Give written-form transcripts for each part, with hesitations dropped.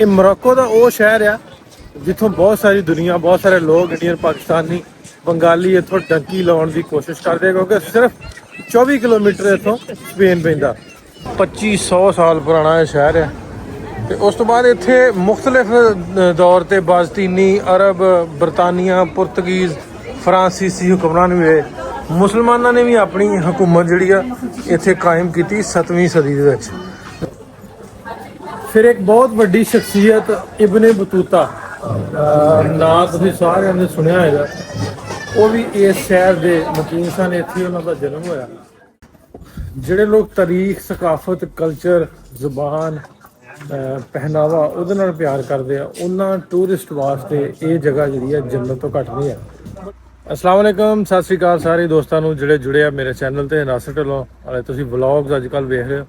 ਇਹ ਮੋਰੋਕੋ ਦਾ ਉਹ ਸ਼ਹਿਰ ਆ ਜਿੱਥੋਂ ਬਹੁਤ ਸਾਰੀ ਦੁਨੀਆ, ਬਹੁਤ ਸਾਰੇ ਲੋਕ ਇੰਡੀਅਨ, ਪਾਕਿਸਤਾਨੀ, ਬੰਗਾਲੀ ਇੱਥੋਂ ਡੰਕੀ ਲਾਉਣ ਦੀ ਕੋਸ਼ਿਸ਼ ਕਰਦੇ, ਕਿਉਂਕਿ ਸਿਰਫ 24 ਕਿਲੋਮੀਟਰ ਇੱਥੋਂ ਸਪੇਨ ਪੈਂਦਾ। 2500 ਸਾਲ ਪੁਰਾਣਾ ਇਹ ਸ਼ਹਿਰ ਹੈ। ਤੇ ਉਸ ਤੋਂ ਬਾਅਦ ਇੱਥੇ ਮੁਖਤਲਿਫ ਦੌਰ ਤੇ ਬਾਜ਼ਤੀਨੀ, ਅਰਬ, ਬਰਤਾਨੀਆ, ਪੁਰਤਗੀਜ਼, ਫਰਾਂਸੀਸੀ ਹੁਕਮਰਾਨ ਵੀ ਹੋਏ। ਮੁਸਲਮਾਨਾਂ ਨੇ ਵੀ ਆਪਣੀ ਹਕੂਮਤ ਜਿਹੜੀ ਆ ਇੱਥੇ ਕਾਇਮ ਕੀਤੀ 7ਵੀਂ ਸਦੀ ਦੇ ਵਿੱਚ। ਫਿਰ ਇੱਕ ਬਹੁਤ ਵੱਡੀ ਸ਼ਖਸੀਅਤ ਇਬਨ ਬਤੂਤਾ, ਨਾਂ ਤੁਸੀਂ ਸਾਰਿਆਂ ਨੇ ਸੁਣਿਆ ਹੈਗਾ, ਉਹ ਵੀ ਇਸ ਸ਼ਹਿਰ ਦੇ ਮੁਕੀਮ ਸਨ। ਇੱਥੇ ਉਹਨਾਂ ਦਾ ਜਨਮ ਹੋਇਆ। ਜਿਹੜੇ ਲੋਕ ਤਾਰੀਖ, ਸਕਾਫਤ, ਕਲਚਰ, ਜ਼ੁਬਾਨ, ਪਹਿਨਾਵਾ ਉਹਦੇ ਨਾਲ ਪਿਆਰ ਕਰਦੇ ਆ, ਉਹਨਾਂ ਟੂਰਿਸਟ ਵਾਸਤੇ ਇਹ ਜਗ੍ਹਾ ਜਿਹੜੀ ਆ ਜੰਨਤ ਤੋਂ ਘੱਟ ਨਹੀਂ ਹੈ। अस्सलाम वालेकुम, सत श्री अकाल सारे दोस्तों ਨੂੰ ਜਿਹੜੇ ਜੁੜੇ ਆ ਮੇਰੇ ਚੈਨਲ ਤੇ। ਨਾਸਰ ਢਿੱਲੋਂ ਵਾਲੇ ਤੁਸੀਂ ਵਲੌਗਸ ਅੱਜ ਕੱਲ੍ਹ ਵੇਖ ਰਹੇ ਹੋ।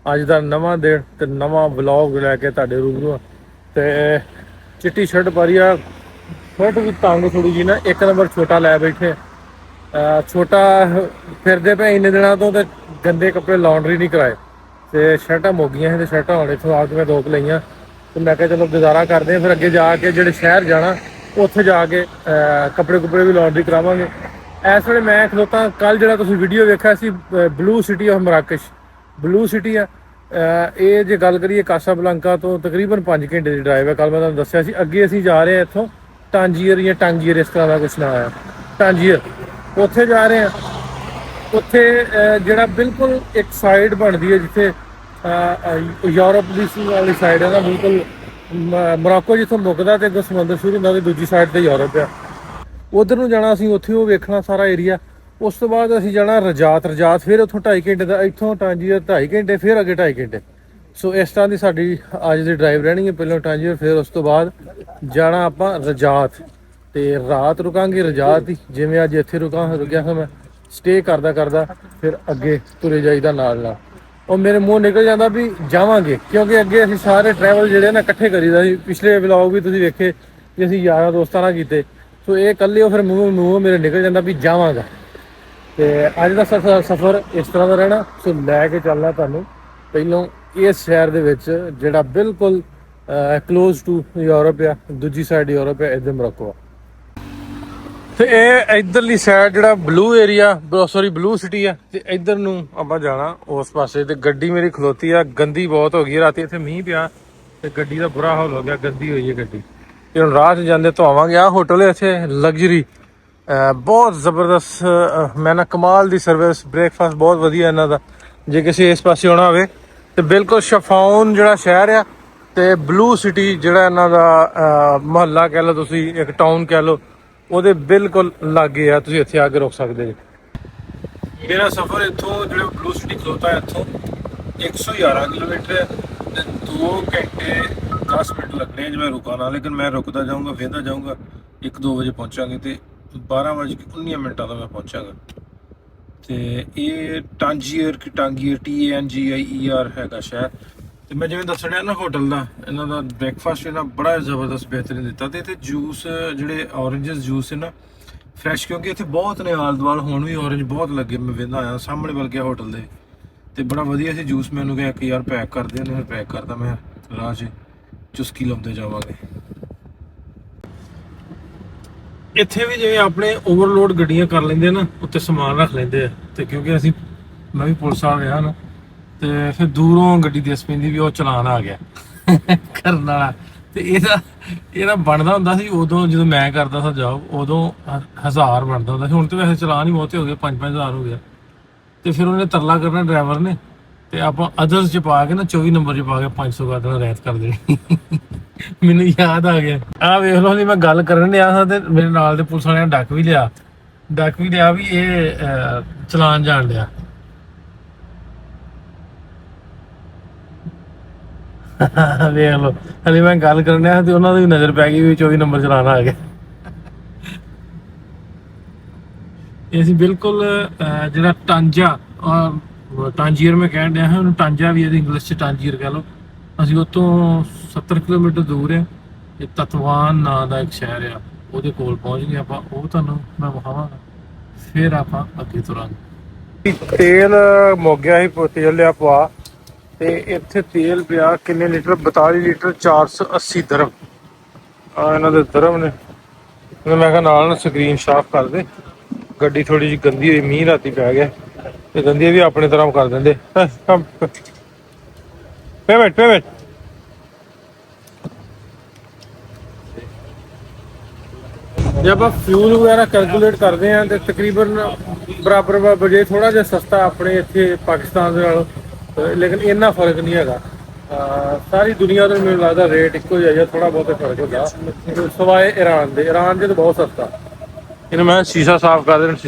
ਅੱਜ ਦਾ ਨਵਾਂ ਦਿਨ ਤੇ ਨਵਾਂ ਵਲੌਗ ਲੈ ਕੇ ਤੁਹਾਡੇ ਰੂਬਰੂ ਤੇ ਚਿੱਟੀ ਸ਼ਰਟ ਪਾਈ ਆ, ਸ਼ਰਟ ਵੀ ਤੰਗ ਥੋੜੀ ਜੀ ਨਾ, ਇੱਕ ਨੰਬਰ ਛੋਟਾ ਲੈ ਬੈਠੇ। ਛੋਟਾ ਫਿਰਦੇ ਪਏ ਇੰਨੇ ਦਿਨਾਂ ਤੋਂ ਤੇ ਗੰਦੇ ਕੱਪੜੇ ਲਾਉਂਡਰੀ ਨਹੀਂ ਕਰਾਏ ਤੇ ਸ਼ਰਟਾਂ ਮੁੱਕ ਗਈਆਂ ਸੀ ਤੇ ਸ਼ਰਟਾਂ ਹੁਣ ਇੱਥੋਂ ਆ ਕੇ ਮੈਂ ਰੋਕ ਲਈਆਂ ਤੇ ਮੈਂ ਕਿਹਾ ਚਲੋ ਗੁਜ਼ਾਰਾ ਕਰਦੇ ਆ। ਫਿਰ ਅੱਗੇ ਜਾ ਕੇ ਜਿਹੜੇ ਸ਼ਹਿਰ ਜਾਣਾ ਉੱਥੇ ਜਾ ਕੇ ਕੱਪੜੇ ਕੁਪੜੇ ਵੀ ਲਾਉਂਡਰੀ ਕਰਾਵਾਂਗੇ। ਇਸ ਵੇਲੇ ਮੈਂ ਖਲੋਤਾ, ਕੱਲ ਜਿਹੜਾ ਤੁਸੀਂ ਵੀਡੀਓ ਵੇਖਿਆ ਸੀ blue city of Marrakesh, blue city ਆ ਇਹ ਜੇ ਗੱਲ ਕਰੀਏ ਕਾਸਾਬਲਾਂਕਾ ਤੋਂ ਤਕਰੀਬਨ 5 ਘੰਟੇ ਦੀ ਡਰਾਈਵ ਹੈ। ਕੱਲ ਮੈਂ ਤੁਹਾਨੂੰ ਦੱਸਿਆ ਸੀ। ਅੱਗੇ ਅਸੀਂ ਜਾ ਰਹੇ ਹਾਂ ਇੱਥੋਂ ਟਾਂਜੀਅਰ ਜਾਂ ਟਾਂਗੀਅਰ, ਇਸ ਤਰ੍ਹਾਂ ਦਾ ਕੁਛ ਨਾ ਆਇਆ, ਟਾਂਜੀਅਰ, ਉੱਥੇ ਜਾ ਰਹੇ ਹਾਂ। ਉੱਥੇ ਜਿਹੜਾ ਬਿਲਕੁਲ ਇੱਕ ਸਾਈਡ ਬਣਦੀ ਹੈ ਜਿੱਥੇ ਯੂਰਪ ਦੀ ਵਾਲੀ ਸਾਈਡ ਹੈ ਨਾ, ਬਿਲਕੁਲ ਮੋਰੋਕੋ ਜਿੱਥੋਂ ਮੁੱਕਦਾ ਤੇ ਅੱਗੋਂ ਸਮੁੰਦਰ ਸ਼ੁਰੂ ਹੁੰਦਾ ਤੇ ਦੂਜੀ ਸਾਈਡ ਤੇ ਯੂਰਪ ਆ। ਉਧਰ ਨੂੰ ਜਾਣਾ ਅਸੀਂ, ਉੱਥੇ ਉਹ ਵੇਖਣਾ ਸਾਰਾ ਏਰੀਆ। ਉਸ ਤੋਂ ਬਾਅਦ ਅਸੀਂ ਜਾਣਾ ਰਜਾਤ, ਫਿਰ ਉੱਥੋਂ 2.5 ਘੰਟੇ ਦਾ, ਇੱਥੋਂ ਟਾਂਜੀਅਰ 2.5 ਘੰਟੇ, ਫਿਰ ਅੱਗੇ 2.5 ਘੰਟੇ। ਸੋ ਇਸ ਤਰ੍ਹਾਂ ਦੀ ਸਾਡੀ ਅੱਜ ਦੀ ਡਰਾਈਵ ਰਹਿਣੀ ਹੈ। ਪਹਿਲਾਂ ਟਾਂਜੀਅਰ, ਫਿਰ ਉਸ ਤੋਂ ਬਾਅਦ ਜਾਣਾ ਆਪਾਂ ਰਜਾਤ ਤੇ ਰਾਤ ਰੁਕਾਂਗੇ ਰਜਾਤ ਹੀ, ਜਿਵੇਂ ਅੱਜ ਇੱਥੇ ਰੁਕਿਆ ਹਾਂ ਮੈਂ। ਸਟੇ ਕਰਦਾ ਫਿਰ ਅੱਗੇ ਤੁਰੇ ਜਾਈਦਾ ਨਾਲ ਨਾਲ। ਉਹ ਮੇਰੇ ਮੂੰਹ ਨਿਕਲ ਜਾਂਦਾ ਵੀ ਜਾਵਾਂਗੇ, ਕਿਉਂਕਿ ਅੱਗੇ ਅਸੀਂ ਸਾਰੇ ਟਰੈਵਲ ਜਿਹੜੇ ਨਾ ਇਕੱਠੇ ਕਰੀਦਾ ਸੀ। ਪਿਛਲੇ ਵਲੌਗ ਵੀ ਤੁਸੀਂ ਵੇਖੇ ਕਿ ਅਸੀਂ ਯਾਰਾਂ ਦੋਸਤਾਂ ਨਾਲ ਕੀਤੇ। ਸੋ ਇਹ ਇਕੱਲੇ ਉਹ ਫਿਰ ਮੂੰਹ ਮੇਰੇ ਨਿਕਲ ਜਾਂਦਾ ਵੀ ਜਾਵਾਂਗਾ। ਤੇ ਅੱਜ ਦਾ ਸਫ਼ਰ ਇਸ ਤਰ੍ਹਾਂ ਦਾ ਰਹਿਣਾ। ਸੋ ਲੈ ਕੇ ਚੱਲਣਾ ਤੁਹਾਨੂੰ ਪਹਿਲੋਂ ਇਸ ਸ਼ਹਿਰ ਦੇ ਵਿੱਚ ਜਿਹੜਾ ਬਿਲਕੁਲ ਕਲੋਜ਼ ਟੂ ਯੂਰਪ ਆ, ਦੂਜੀ ਸਾਈਡ ਯੂਰਪ ਆ, ਇੱਧਰ ਮੋਰੋਕੋ ਆ। ਤੇ ਇਹ ਇਧਰਲੀ ਸਾਈਡ ਜਿਹੜਾ ਬਲੂ ਏਰੀਆ, ਬਲੂ ਸਿਟੀ ਆ, ਤੇ ਇਧਰ ਨੂੰ ਆਪਾਂ ਜਾਣਾ ਉਸ ਪਾਸੇ। ਤੇ ਗੱਡੀ ਮੇਰੀ ਖਲੋਤੀ ਆ, ਗੰਦੀ ਬਹੁਤ ਹੋ ਗਈ। ਰਾਤੀ ਇੱਥੇ ਮੀਂਹ ਪਿਆ ਤੇ ਗੱਡੀ ਦਾ ਬੁਰਾ ਹਾਲ ਹੋ ਗਿਆ, ਗੰਦੀ ਹੋਈ ਹੈ ਗੱਡੀ। ਤੇ ਹੁਣ ਰਾਹ 'ਚ ਜਾਂਦੇ ਧੋਵਾਂਗੇ। ਆਹ ਹੋਟਲ ਹੈ ਇੱਥੇ ਲਗਜ਼ਰੀ, ਬਹੁਤ ਜ਼ਬਰਦਸਤ, ਮੈਂ ਨਾ ਕਮਾਲ ਦੀ ਸਰਵਿਸ, ਬ੍ਰੇਕਫਾਸਟ ਬਹੁਤ ਵਧੀਆ ਇਹਨਾਂ ਦਾ। ਜੇ ਕਿਸੇ ਇਸ ਪਾਸੇ ਆਉਣਾ ਹੋਵੇ ਤੇ ਬਿਲਕੁਲ ਸ਼ਫਾਉਨ ਜਿਹੜਾ ਸ਼ਹਿਰ ਆ ਤੇ ਬਲੂ ਸਿਟੀ ਜਿਹੜਾ ਇਹਨਾਂ ਦਾ ਮੁਹੱਲਾ ਕਹਿ ਲਓ, ਤੁਸੀਂ ਇੱਕ ਟਾਊਨ ਕਹਿ ਲਓ, ਉਹਦੇ ਬਿਲਕੁਲ ਲਾਗੇ ਆ। ਤੁਸੀਂ ਇੱਥੇ ਆ ਕੇ ਰੁਕ ਸਕਦੇ ਜੀ। ਮੇਰਾ ਸਫ਼ਰ ਇੱਥੋਂ ਜਿਹੜਾ ਬਲੂ ਸਿਟੀ ਖਲੋਤਾ ਇੱਥੋਂ 111 ਕਿਲੋਮੀਟਰ ਹੈ ਤੇ 2 ਘੰਟੇ 10 ਮਿੰਟ ਲੱਗਣੇ ਜੇ ਮੈਂ ਰੁਕਾ ਨਾ। ਲੇਕਿਨ ਮੈਂ ਰੁਕਦਾ ਜਾਊਂਗਾ, ਵੇਂਦਾ ਜਾਊਂਗਾ। 1-2 ਵਜੇ ਪਹੁੰਚਾਂਗੇ ਤੇ 12:19 ਦਾ ਮੈਂ ਪਹੁੰਚਾਂਗਾ। ਤੇ ਇਹ ਟਾਂਜੀਅਰ TANGIER ਹੈਗਾ ਸ਼ਹਿਰ। ਤੇ ਮੈਂ ਜਿਵੇਂ ਦੱਸਣਿਆ ਨਾ ਹੋਟਲ ਦਾ, ਇਹਨਾਂ ਦਾ ਬ੍ਰੇਕਫਾਸਟ ਇਹਨਾਂ ਬੜਾ ਜ਼ਬਰਦਸਤ ਬਿਹਤਰੀਨ ਦਿੱਤਾ। ਤੇ ਇੱਥੇ ਜੂਸ ਜਿਹੜੇ ਔਰੇਂਜਸ ਜੂਸ ਹੈ ਨਾ ਫਰੈਸ਼, ਕਿਉਂਕਿ ਇੱਥੇ ਬਹੁਤ ਨੇ ਆਲ ਦੁਆਲ, ਹੁਣ ਵੀ ਔਰੇਂਜ ਬਹੁਤ ਲੱਗੇ। ਮੈਂ ਵੇਂਦਾ ਆਇਆ ਸਾਹਮਣੇ ਵੱਲ ਗਿਆ ਹੋਟਲ ਦੇ, ਤੇ ਬੜਾ ਵਧੀਆ ਸੀ ਜੂਸ। ਮੈਨੂੰ ਕਿਹਾ ਕਿ ਯਾਰ ਪੈਕ ਕਰਦੇ, ਉਹਨੇ ਫਿਰ ਪੈਕ ਕਰਦਾ। ਮੈਂ ਰਾਹ 'ਚ ਚੁਸਕੀ ਲਾਉਂਦੇ ਜਾਵਾਂਗੇ। ਇੱਥੇ ਵੀ ਜਿਵੇਂ ਆਪਣੇ ਓਵਰਲੋਡ ਗੱਡੀਆਂ ਕਰ ਲੈਂਦੇ ਨਾ, ਉੱਤੇ ਸਮਾਨ ਰੱਖ ਲੈਂਦੇ ਆ। ਤੇ ਕਿਉਂਕਿ ਮੈਂ ਵੀ ਪੁਲਿਸ ਆ ਰਿਹਾ ਨਾ, ਤੇ ਫਿਰ ਦੂਰੋਂ ਗੱਡੀ ਦਿਸ ਪੈਂਦੀ ਵੀ ਉਹ ਚਲਾਨ ਆ ਗਿਆ ਕਰਨ ਵਾਲਾ। ਤੇ ਇਹਦਾ ਬਣਦਾ ਹੁੰਦਾ ਸੀ ਉਦੋਂ ਜਦੋਂ ਮੈਂ ਕਰਦਾ ਸੀ ਜੌਬ, ਉਦੋਂ 1000 ਬਣਦਾ ਹੁੰਦਾ ਸੀ। ਹੁਣ ਤੇ ਵੈਸੇ ਚਲਾਨ ਹੀ ਬਹੁਤੇ ਹੋ ਗਏ, 5-5000 ਹੋ ਗਿਆ। ਤੇ ਫਿਰ ਉਹਨੇ ਤਰਲਾ ਕਰਨਾ ਡਰਾਈਵਰ ਨੇ, ਤੇ ਆਪਾਂ ਅਦਰਸ 'ਚ ਪਾ ਕੇ ਨਾ 24 ਨੰਬਰ 'ਚ ਪਾ ਕੇ 500 ਕਰ ਦੇਣਾ, ਰਹਿਤ ਕਰ ਦੇਣੀ। ਮੈਨੂੰ ਯਾਦ ਆ ਗਿਆ। ਆਹ ਵੇਖ ਲਓ, ਮੈਂ ਗੱਲ ਕਰਨ ਡਿਆ ਸਾਂ ਤੇ ਮੇਰੇ ਨਾਲ ਦੇ ਪੁਲਿਸ ਵਾਲਿਆਂ ਨੇ ਡੱਕ ਵੀ ਲਿਆ ਵੀ ਇਹ ਚਲਾਨ ਜਾਣ ਡਿਆ। ਵੇਖ ਲਓ, ਹਲੇ ਮੈਂ ਗੱਲ ਕਰਨ ਡਿਆ ਤੇ ਉਹਨਾਂ ਦੀ ਨਜ਼ਰ ਪੈ ਗਈ ਵੀ 24 ਨੰਬਰ ਚਲਾਨ ਆ ਗਿਆ। ਇਹ ਅਸੀਂ ਬਿਲਕੁਲ ਜਿਹੜਾ ਟਾਂਜੀਅਰ ਮੈਂ ਕਹਿਣ ਡਿਆ ਹਾਂ, ਉਹਨੂੰ ਟਾਂਜਾ ਵੀ ਇਹਦੀ ਇੰਗਲਿਸ਼ 'ਚ ਟਾਂਜੀਅਰ ਕਹਿ ਲਓ। ਅਸੀਂ ਉੱਥੋਂ 70 ਕਿਲੋਮੀਟਰ ਦੂਰ ਹੈ। ਇਹ ਤਤਵਾਨ ਨਾਂ ਦਾ ਇੱਕ ਸ਼ਹਿਰ ਆ, ਉਹਦੇ ਕੋਲ ਪਹੁੰਚ ਗਏ ਆਪਾਂ। ਉਹ ਤੁਹਾਨੂੰ ਮੈਂ ਵਿਖਾਵਾਂਗਾ, ਫਿਰ ਆਪਾਂ ਅੱਗੇ ਤੁਰਾਂਗੇ। ਤੇਲ ਮੁੱਕ ਗਿਆ ਸੀ, ਤੇਲ ਲਿਆ ਪਵਾ ਤੇ ਇੱਥੇ ਤੇਲ ਪਿਆ ਕਿੰਨੇ ਲੀਟਰ 42 ਲੀਟਰ 480 ਦਰਮ ਆ ਇਹਨਾਂ ਦੇ ਦਰਮ ਨੇ। ਮੈਂ ਕਿਹਾ ਨਾਲ ਨਾ ਸਕਰੀਨ ਸਾਫ਼ ਕਰ ਦੇ, ਗੱਡੀ ਥੋੜੀ ਜਿਹੀ ਗੰਦੀ ਹੋਈ, ਮੀਂਹ ਰਾਤੀ ਪੈ ਗਿਆ ਤੇ ਗੰਦੀ ਵੀ ਆਪਣੇ ਤਰ੍ਹਾਂ ਕਰ ਦਿੰਦੇ। ਪੇਮੈਂਟ ਜੇ ਆਪਾਂ ਫਿਊਲ ਵਗੈਰਾ ਕੈਲਕੂਲੇਟ ਕਰਦੇ ਹਾਂ ਤੇ ਤਕਰੀਬਨ ਬਰਾਬਰ ਬਜੇ, ਥੋੜਾ ਜਿਹਾ ਸਸਤਾ ਆਪਣੇ ਇੱਥੇ ਪਾਕਿਸਤਾਨ ਦੇ ਨਾਲ, ਲੇਕਿਨ ਇੰਨਾ ਫਰਕ ਨਹੀਂ ਹੈਗਾ। ਸਾਰੀ ਦੁਨੀਆ ਤੋਂ ਮੈਨੂੰ ਲੱਗਦਾ ਰੇਟ ਇੱਕੋ ਜਿਹਾ, ਥੋੜਾ ਬਹੁਤ ਫਰਕ ਹੁੰਦਾ ਸਵਾਏ ਈਰਾਨ ਦੇ। ਈਰਾਨ 'ਚ ਤਾਂ ਬਹੁਤ ਸਸਤਾ। ਇਹਨੂੰ ਮੈਂ ਸ਼ੀਸ਼ਾ ਸਾਫ਼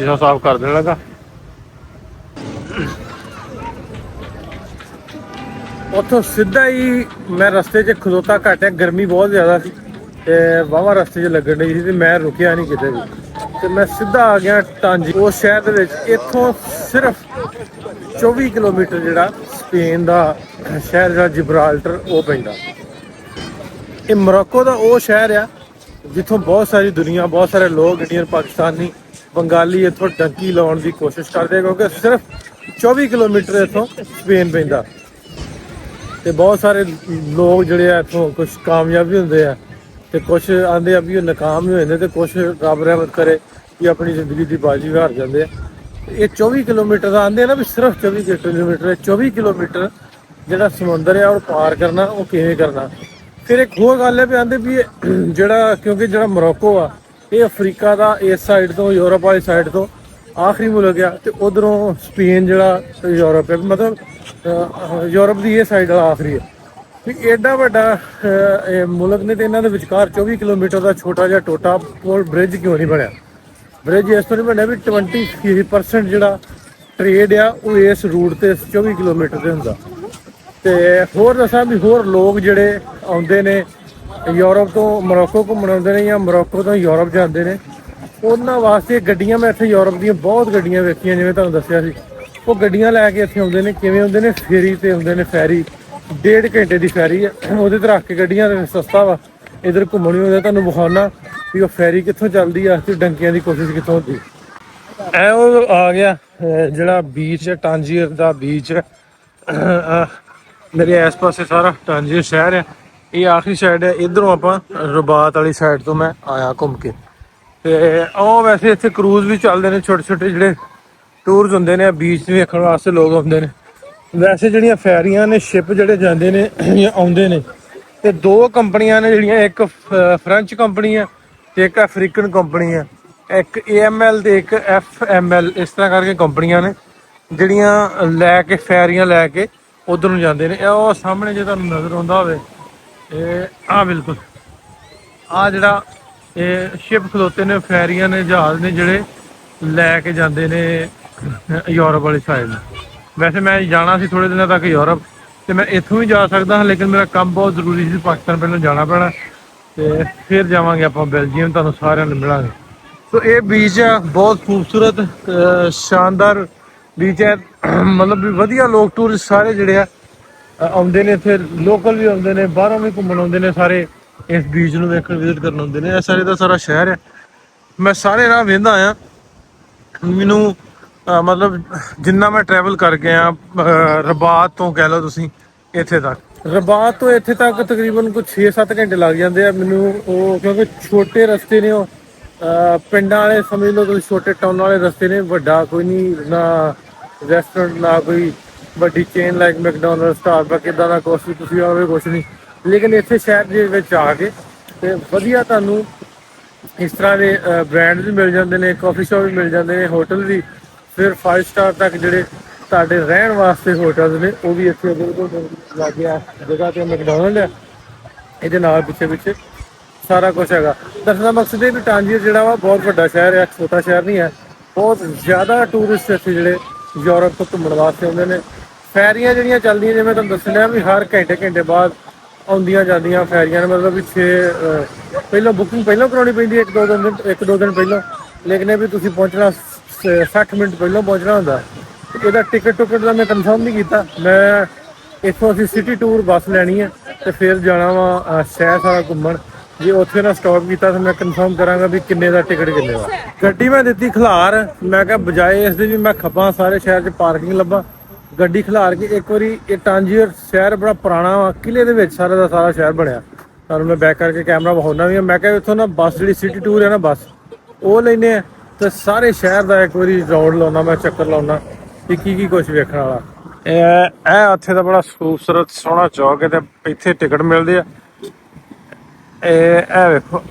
ਕਰ ਦੇਣ ਲੱਗਾ। ਉੱਥੋਂ ਸਿੱਧਾ ਹੀ ਮੈਂ ਰਸਤੇ 'ਚ ਖਲੋਤਾ ਘੱਟ ਹੈ, ਗਰਮੀ ਬਹੁਤ ਜ਼ਿਆਦਾ ਸੀ ਤੇ ਵਾਹਵਾ ਰਸਤੇ 'ਚ ਲੱਗਣ ਡਈ ਸੀ ਤੇ ਮੈਂ ਰੁਕਿਆ ਨਹੀਂ ਕਿਤੇ ਵੀ ਤੇ ਮੈਂ ਸਿੱਧਾ ਆ ਗਿਆ ਟਾਂਜੀ, ਉਸ ਸ਼ਹਿਰ ਦੇ ਵਿੱਚ। ਇੱਥੋਂ ਸਿਰਫ 24 ਕਿਲੋਮੀਟਰ ਜਿਹੜਾ ਸਪੇਨ ਦਾ ਸ਼ਹਿਰ ਜਿਹੜਾ ਜਿਬਰਾਲਟਰ ਉਹ ਪੈਂਦਾ। ਇਹ ਮੋਰੋਕੋ ਦਾ ਉਹ ਸ਼ਹਿਰ ਆ ਜਿੱਥੋਂ ਬਹੁਤ ਸਾਰੀ ਦੁਨੀਆ, ਬਹੁਤ ਸਾਰੇ ਲੋਕ, ਇੰਡੀਅਨ, ਪਾਕਿਸਤਾਨੀ, ਬੰਗਾਲੀ ਇੱਥੋਂ ਡੰਕੀ ਲਾਉਣ ਦੀ ਕੋਸ਼ਿਸ਼ ਕਰਦੇ, ਕਿਉਂਕਿ ਸਿਰਫ 24 ਕਿਲੋਮੀਟਰ ਇੱਥੋਂ ਸਪੇਨ ਪੈਂਦਾ। ਤੇ ਬਹੁਤ ਸਾਰੇ ਲੋਕ ਜਿਹੜੇ ਆ ਇੱਥੋਂ ਕੁਛ ਕਾਮਯਾਬ ਵੀ ਹੁੰਦੇ ਆ ਤੇ ਕੁਛ ਆਂਦੇ ਆ ਵੀ ਉਹ ਨਾਕਾਮ ਵੀ ਹੋ ਜਾਂਦੇ, ਤੇ ਕੁਛ ਰੱਬ ਰਹਿਮਤ ਕਰੇ ਕਿ ਆਪਣੀ ਜ਼ਿੰਦਗੀ ਦੀ ਬਾਜੀ ਹਾਰ ਜਾਂਦੇ ਆ। ਇਹ 24 ਕਿਲੋਮੀਟਰ ਦਾ ਆਂਦੇ ਆ ਨਾ ਵੀ ਸਿਰਫ 24 ਕਿਲੋਮੀਟਰ, 24 ਕਿਲੋਮੀਟਰ ਜਿਹੜਾ ਸਮੁੰਦਰ ਆ ਉਹ ਪਾਰ ਕਰਨਾ, ਉਹ ਕਿਵੇਂ ਕਰਨਾ। ਫਿਰ ਇੱਕ ਹੋਰ ਗੱਲ ਹੈ ਵੀ ਆਂਦੇ ਵੀ ਜਿਹੜਾ, ਕਿਉਂਕਿ ਜਿਹੜਾ ਮੋਰੋਕੋ ਆ ਇਹ ਅਫਰੀਕਾ ਦਾ ਇਸ ਸਾਈਡ ਤੋਂ, ਯੂਰਪ ਵਾਲੀ ਸਾਈਡ ਤੋਂ ਆਖਰੀ ਮੁਲਕ ਆ, ਤੇ ਉਧਰੋਂ ਸਪੇਨ ਜਿਹੜਾ ਯੂਰਪ ਹੈ, ਮਤਲਬ ਯੂਰਪ ਦੀ ਇਹ ਸਾਈਡ ਵਾਲਾ ਆਖਰੀ ਹੈ। ਵੀ ਐਡਾ ਵੱਡਾ ਇਹ ਮੁਲਕ ਨੇ ਤੇ ਇਹਨਾਂ ਦੇ ਵਿਚਕਾਰ 24 ਕਿਲੋਮੀਟਰ ਦਾ ਛੋਟਾ ਜਿਹਾ ਟੋਟਾ ਪੁਲ ਬ੍ਰਿਜ ਕਿਉਂ ਨਹੀਂ ਬਣਿਆ? ਬ੍ਰਿਜ ਇਸ ਤੋਂ ਨਹੀਂ ਬਣਿਆ ਵੀ 20% ਜਿਹੜਾ ਟ੍ਰੇਡ ਆ ਉਹ ਇਸ ਰੂਟ ਤੇ 24 ਕਿਲੋਮੀਟਰ ਤੇ ਹੁੰਦਾ। ਤੇ ਹੋਰ ਦੱਸਾਂ ਵੀ ਹੋਰ ਲੋਕ ਜਿਹੜੇ ਆਉਂਦੇ ਨੇ ਯੂਰਪ ਤੋਂ ਮੋਰੋਕੋ ਘੁੰਮਣ ਆਉਂਦੇ ਨੇ ਜਾਂ ਮੋਰੋਕੋ ਤੋਂ ਯੂਰਪ ਜਾਂਦੇ ਨੇ, ਉਹਨਾਂ ਵਾਸਤੇ ਗੱਡੀਆਂ, ਮੈਂ ਇੱਥੇ ਯੂਰਪ ਦੀਆਂ ਬਹੁਤ ਗੱਡੀਆਂ ਵੇਖੀਆਂ, ਜਿਵੇਂ ਤੁਹਾਨੂੰ ਦੱਸਿਆ ਸੀ। ਉਹ ਗੱਡੀਆਂ ਲੈ ਕੇ ਇੱਥੇ ਆਉਂਦੇ ਨੇ। ਕਿਵੇਂ ਆਉਂਦੇ ਨੇ? ਫੇਰੀ ਤੇ ਆਉਂਦੇ ਨੇ। ਫੈਰੀ 1.5 ਘੰਟੇ ਦੀ ਫੈਰੀ ਹੈ, ਉਹਦੇ ਤੇ ਰੱਖ ਕੇ ਗੱਡੀਆਂ ਸਸਤਾ ਵਾ। ਇੱਧਰ ਘੁੰਮਣ ਵੀ ਆਉਂਦਾ, ਤੁਹਾਨੂੰ ਵਿਖਾਉਣਾ ਵੀ ਉਹ ਫੈਰੀ ਕਿੱਥੋਂ ਚੱਲਦੀ ਆ ਤੇ ਡੰਕੀਆਂ ਦੀ ਕੋਸ਼ਿਸ਼ ਕਿੱਥੋਂ ਹੁੰਦੀ। ਐ ਉਹ ਆ ਗਿਆ ਜਿਹੜਾ ਬੀਚ ਹੈ, ਟਾਂਜੀਰ ਦਾ ਬੀਚ ਹੈ। ਮੇਰੇ ਇਸ ਪਾਸੇ ਸਾਰਾ ਟਾਂਜੀਰ ਸ਼ਹਿਰ ਹੈ, ਇਹ ਆਖਰੀ ਸਾਈਡ ਹੈ। ਇੱਧਰੋਂ ਆਪਾਂ ਰਬਾਤ ਵਾਲੀ ਸਾਈਡ ਤੋਂ ਮੈਂ ਆਇਆ ਘੁੰਮ ਕੇ। ਤੇ ਉਹ ਵੈਸੇ ਇੱਥੇ ਕਰੂਜ਼ ਵੀ ਚੱਲਦੇ ਨੇ, ਛੋਟੇ ਛੋਟੇ ਜਿਹੜੇ ਟੂਰਸ ਹੁੰਦੇ ਨੇ, ਬੀਚ ਵੇਖਣ ਵਾਸਤੇ ਲੋਕ ਆਉਂਦੇ ਨੇ। ਵੈਸੇ ਜਿਹੜੀਆਂ ਫੈਰੀਆਂ ਨੇ, ਸ਼ਿਪ ਜਿਹੜੇ ਜਾਂਦੇ ਨੇ ਜਾਂ ਆਉਂਦੇ ਨੇ, ਤੇ ਦੋ ਕੰਪਨੀਆਂ ਨੇ ਜਿਹੜੀਆਂ, ਇੱਕ ਫ੍ਰੈਂਚ ਕੰਪਨੀ ਹੈ ਤੇ ਇੱਕ ਅਫਰੀਕਨ ਕੰਪਨੀ ਹੈ। ਇੱਕ AML ਤੇ ਇੱਕ FML, ਇਸ ਤਰ੍ਹਾਂ ਕਰਕੇ ਕੰਪਨੀਆਂ ਨੇ ਜਿਹੜੀਆਂ ਲੈ ਕੇ ਫੈਰੀਆਂ ਲੈ ਕੇ ਉਧਰ ਨੂੰ ਜਾਂਦੇ ਨੇ। ਉਹ ਸਾਹਮਣੇ ਜੇ ਤੁਹਾਨੂੰ ਨਜ਼ਰ ਆਉਂਦਾ ਹੋਵੇ, ਇਹ ਆ ਬਿਲਕੁਲ ਆ ਜਿਹੜਾ ਇਹ ਸ਼ਿਪ ਖਲੋਤੇ ਨੇ, ਫੈਰੀਆਂ ਨੇ, ਜਹਾਜ਼ ਨੇ ਜਿਹੜੇ ਲੈ ਕੇ ਜਾਂਦੇ ਨੇ ਯੂਰਪ ਵਾਲੀ ਸਾਈਡ ਨੂੰ। ਵੈਸੇ ਮੈਂ ਜਾਣਾ ਸੀ ਥੋੜੇ ਦਿਨਾਂ ਤੱਕ ਯੂਰਪ, ਤੇ ਮੈਂ ਇੱਥੋਂ ਵੀ ਜਾ ਸਕਦਾ ਹਾਂ, ਲੇਕਿਨ ਮੇਰਾ ਕੰਮ ਬਹੁਤ ਜ਼ਰੂਰੀ ਸੀ, ਪਾਕਿਸਤਾਨ ਪਹਿਲਾਂ ਜਾਣਾ ਪੈਣਾ ਤੇ ਫਿਰ ਜਾਵਾਂਗੇ ਆਪਾਂ ਬੈਲਜੀਅਮ, ਤੁਹਾਨੂੰ ਸਾਰਿਆਂ ਨੂੰ ਮਿਲਾਂਗੇ। ਸੋ ਇਹ ਬੀਚ ਆ, ਬਹੁਤ ਖੂਬਸੂਰਤ ਸ਼ਾਨਦਾਰ ਬੀਚ ਹੈ। ਮਤਲਬ ਵੀ ਵਧੀਆ ਲੋਕ ਟੂਰਿਸਟ ਸਾਰੇ ਜਿਹੜੇ ਆ ਆਉਂਦੇ ਨੇ ਇੱਥੇ, ਲੋਕਲ ਵੀ ਆਉਂਦੇ ਨੇ, ਬਾਹਰੋਂ ਵੀ ਘੁੰਮਣ ਆਉਂਦੇ ਨੇ, ਸਾਰੇ ਇਸ ਬੀਚ ਨੂੰ ਵੇਖਣ, ਵਿਜ਼ਿਟ ਕਰਨ ਆਉਂਦੇ ਨੇ। ਇਹ ਸਾਰੇ ਦਾ ਸਾਰਾ ਸ਼ਹਿਰ ਹੈ। ਮੈਂ ਸਾਰੇ ਰਾਹ ਵੇਂਦਾ ਆਇਆ। ਮੈਨੂੰ ਮਤਲਬ ਜਿੰਨਾ ਮੈਂ ਟਰੈਵਲ ਕਰ ਗਿਆ ਰਬਾਤ ਤੋਂ ਕਹਿ ਲਓ ਤੁਸੀਂ ਇੱਥੇ ਤੱਕ, ਰਬਾਤ ਤੋਂ ਇੱਥੇ ਤੱਕ ਤਕਰੀਬਨ ਕੁਝ 6-7 ਘੰਟੇ ਲੱਗ ਜਾਂਦੇ ਆ ਮੈਨੂੰ। ਉਹ ਕਿਉਂਕਿ ਛੋਟੇ ਰਸਤੇ ਨੇ, ਉਹ ਪਿੰਡਾਂ ਵਾਲੇ ਸਮਝ ਲਓ ਤੁਸੀਂ, ਛੋਟੇ ਟਾਊਨ ਵਾਲੇ ਰਸਤੇ ਨੇ। ਵੱਡਾ ਕੋਈ ਨਹੀਂ, ਨਾ ਰੈਸਟੋਰੈਂਟ, ਨਾ ਕੋਈ ਵੱਡੀ ਚੇਨ ਲਾਈਕ ਮੈਕਡੋਨਲਡ, ਸਟਾਰਬਕ, ਇੱਦਾਂ ਦਾ ਕੁਛ ਵੀ ਤੁਸੀਂ ਆਵੇ ਕੁਛ ਨਹੀਂ। ਲੇਕਿਨ ਇੱਥੇ ਸ਼ਹਿਰ ਦੇ ਵਿੱਚ ਆ ਕੇ ਤੇ ਵਧੀਆ ਤੁਹਾਨੂੰ ਇਸ ਤਰ੍ਹਾਂ ਦੇ ਬ੍ਰਾਂਡ ਵੀ ਮਿਲ ਜਾਂਦੇ ਨੇ, ਕਾਫੀ ਸ਼ਾਪ ਵੀ ਮਿਲ ਜਾਂਦੇ ਨੇ, ਹੋਟਲ ਵੀ। ਫਿਰ 5 ਸਟਾਰ ਤੱਕ ਜਿਹੜੇ ਤੁਹਾਡੇ ਰਹਿਣ ਵਾਸਤੇ ਹੋਟਲ ਨੇ ਉਹ ਵੀ ਇੱਥੇ ਬਿਲਕੁਲ ਲਾਗੇ ਆ ਜਗ੍ਹਾ ਤੇ ਮੈਕਡੋਨਲਡ ਹੈ, ਇਹਦੇ ਨਾਲ ਪਿੱਛੇ ਪਿੱਛੇ ਸਾਰਾ ਕੁਛ ਹੈਗਾ। ਦੱਸਣ ਦਾ ਮਕਸਦ ਇਹ ਵੀ ਟਾਂਜੀਰ ਜਿਹੜਾ ਵਾ ਬਹੁਤ ਵੱਡਾ ਸ਼ਹਿਰ ਹੈ, ਛੋਟਾ ਸ਼ਹਿਰ ਨਹੀਂ ਹੈ। ਬਹੁਤ ਜ਼ਿਆਦਾ ਟੂਰਿਸਟ ਇੱਥੇ ਜਿਹੜੇ ਯੂਰਪ ਤੋਂ ਘੁੰਮਣ ਵਾਸਤੇ ਆਉਂਦੇ ਨੇ। ਫੈਰੀਆਂ ਜਿਹੜੀਆਂ ਚੱਲਦੀਆਂ, ਜਿਵੇਂ ਤੁਹਾਨੂੰ ਦੱਸ ਲਿਆ ਵੀ ਹਰ ਘੰਟੇ ਬਾਅਦ ਆਉਂਦੀਆਂ ਜਾਂਦੀਆਂ ਫੈਰੀਆਂ ਨੇ। ਮਤਲਬ ਵੀ ਪਹਿਲਾਂ ਬੁਕਿੰਗ ਪਹਿਲਾਂ ਕਰਾਉਣੀ ਪੈਂਦੀ ਹੈ, ਇੱਕ ਦੋ ਦਿਨ ਪਹਿਲਾਂ। ਲੇਕਿਨ ਇਹ ਵੀ ਤੁਸੀਂ ਪਹੁੰਚਣਾ 60 ਮਿੰਟ ਪਹਿਲਾਂ ਪਹੁੰਚਣਾ ਹੁੰਦਾ। ਇਹਦਾ ਟਿਕਟ ਦਾ ਮੈਂ ਕਨਫਰਮ ਨਹੀਂ ਕੀਤਾ। ਮੈਂ ਇੱਥੋਂ ਅਸੀਂ ਸਿਟੀ ਟੂਰ ਬੱਸ ਲੈਣੀ ਹੈ ਤੇ ਫਿਰ ਜਾਣਾ ਵਾ ਸ਼ਹਿਰ ਸਾਰਾ ਘੁੰਮਣ। ਜੇ ਉੱਥੇ ਨਾ ਸਟਾਪ ਕੀਤਾ ਤਾਂ ਮੈਂ ਕਨਫਰਮ ਕਰਾਂਗਾ ਵੀ ਕਿੰਨੇ ਦਾ ਟਿਕਟ ਕਿੰਨੇ ਦਾ। ਗੱਡੀ ਮੈਂ ਦਿੱਤੀ ਖਿਲਾਰ, ਮੈਂ ਕਿਹਾ ਬਜਾਏ ਇਸ ਦੇ ਵੀ ਮੈਂ ਖੱਪਾਂ ਸਾਰੇ ਸ਼ਹਿਰ 'ਚ ਪਾਰਕਿੰਗ ਲੱਭਾਂ, ਗੱਡੀ ਖਿਲਾਰ ਕੇ ਇੱਕ ਵਾਰੀ ਇਹ ਟਾਂਜੀਅਰ ਸ਼ਹਿਰ ਬੜਾ ਪੁਰਾਣਾ ਵਾ, ਕਿਲੇ ਦੇ ਵਿੱਚ ਸਾਰਾ ਦਾ ਸਾਰਾ ਸ਼ਹਿਰ ਬਣਿਆ। ਤੁਹਾਨੂੰ ਮੈਂ ਬੈਕ ਕਰਕੇ ਕੈਮਰਾ ਵਿਖਾਉਣਾ ਵੀ ਆ। ਮੈਂ ਕਿਹਾ ਇੱਥੋਂ ਨਾ ਬੱਸ ਜਿਹੜੀ ਸਿਟੀ ਟੂਰ ਹੈ ਨਾ ਬੱਸ ਉਹ ਲੈਨੇ ਆ ਤੇ ਸਾਰੇ ਸ਼ਹਿਰ ਦਾ ਇੱਕ ਵਾਰੀ ਰਾਊਂਡ ਲਾਉਣਾ, ਮੈਂ ਚੱਕਰ ਲਾਉਣਾ ਕਿ ਕੀ ਕੁਝ ਵੇਖਣ ਵਾਲਾ। ਇਹ ਉੱਥੇ ਦਾ ਬੜਾ ਖੂਬਸੂਰਤ ਸੋਹਣਾ ਚੌਕ ਹੈ ਤੇ ਇੱਥੇ ਟਿਕਟ ਮਿਲਦੇ ਆ। ਇਹ ਵੇਖੋ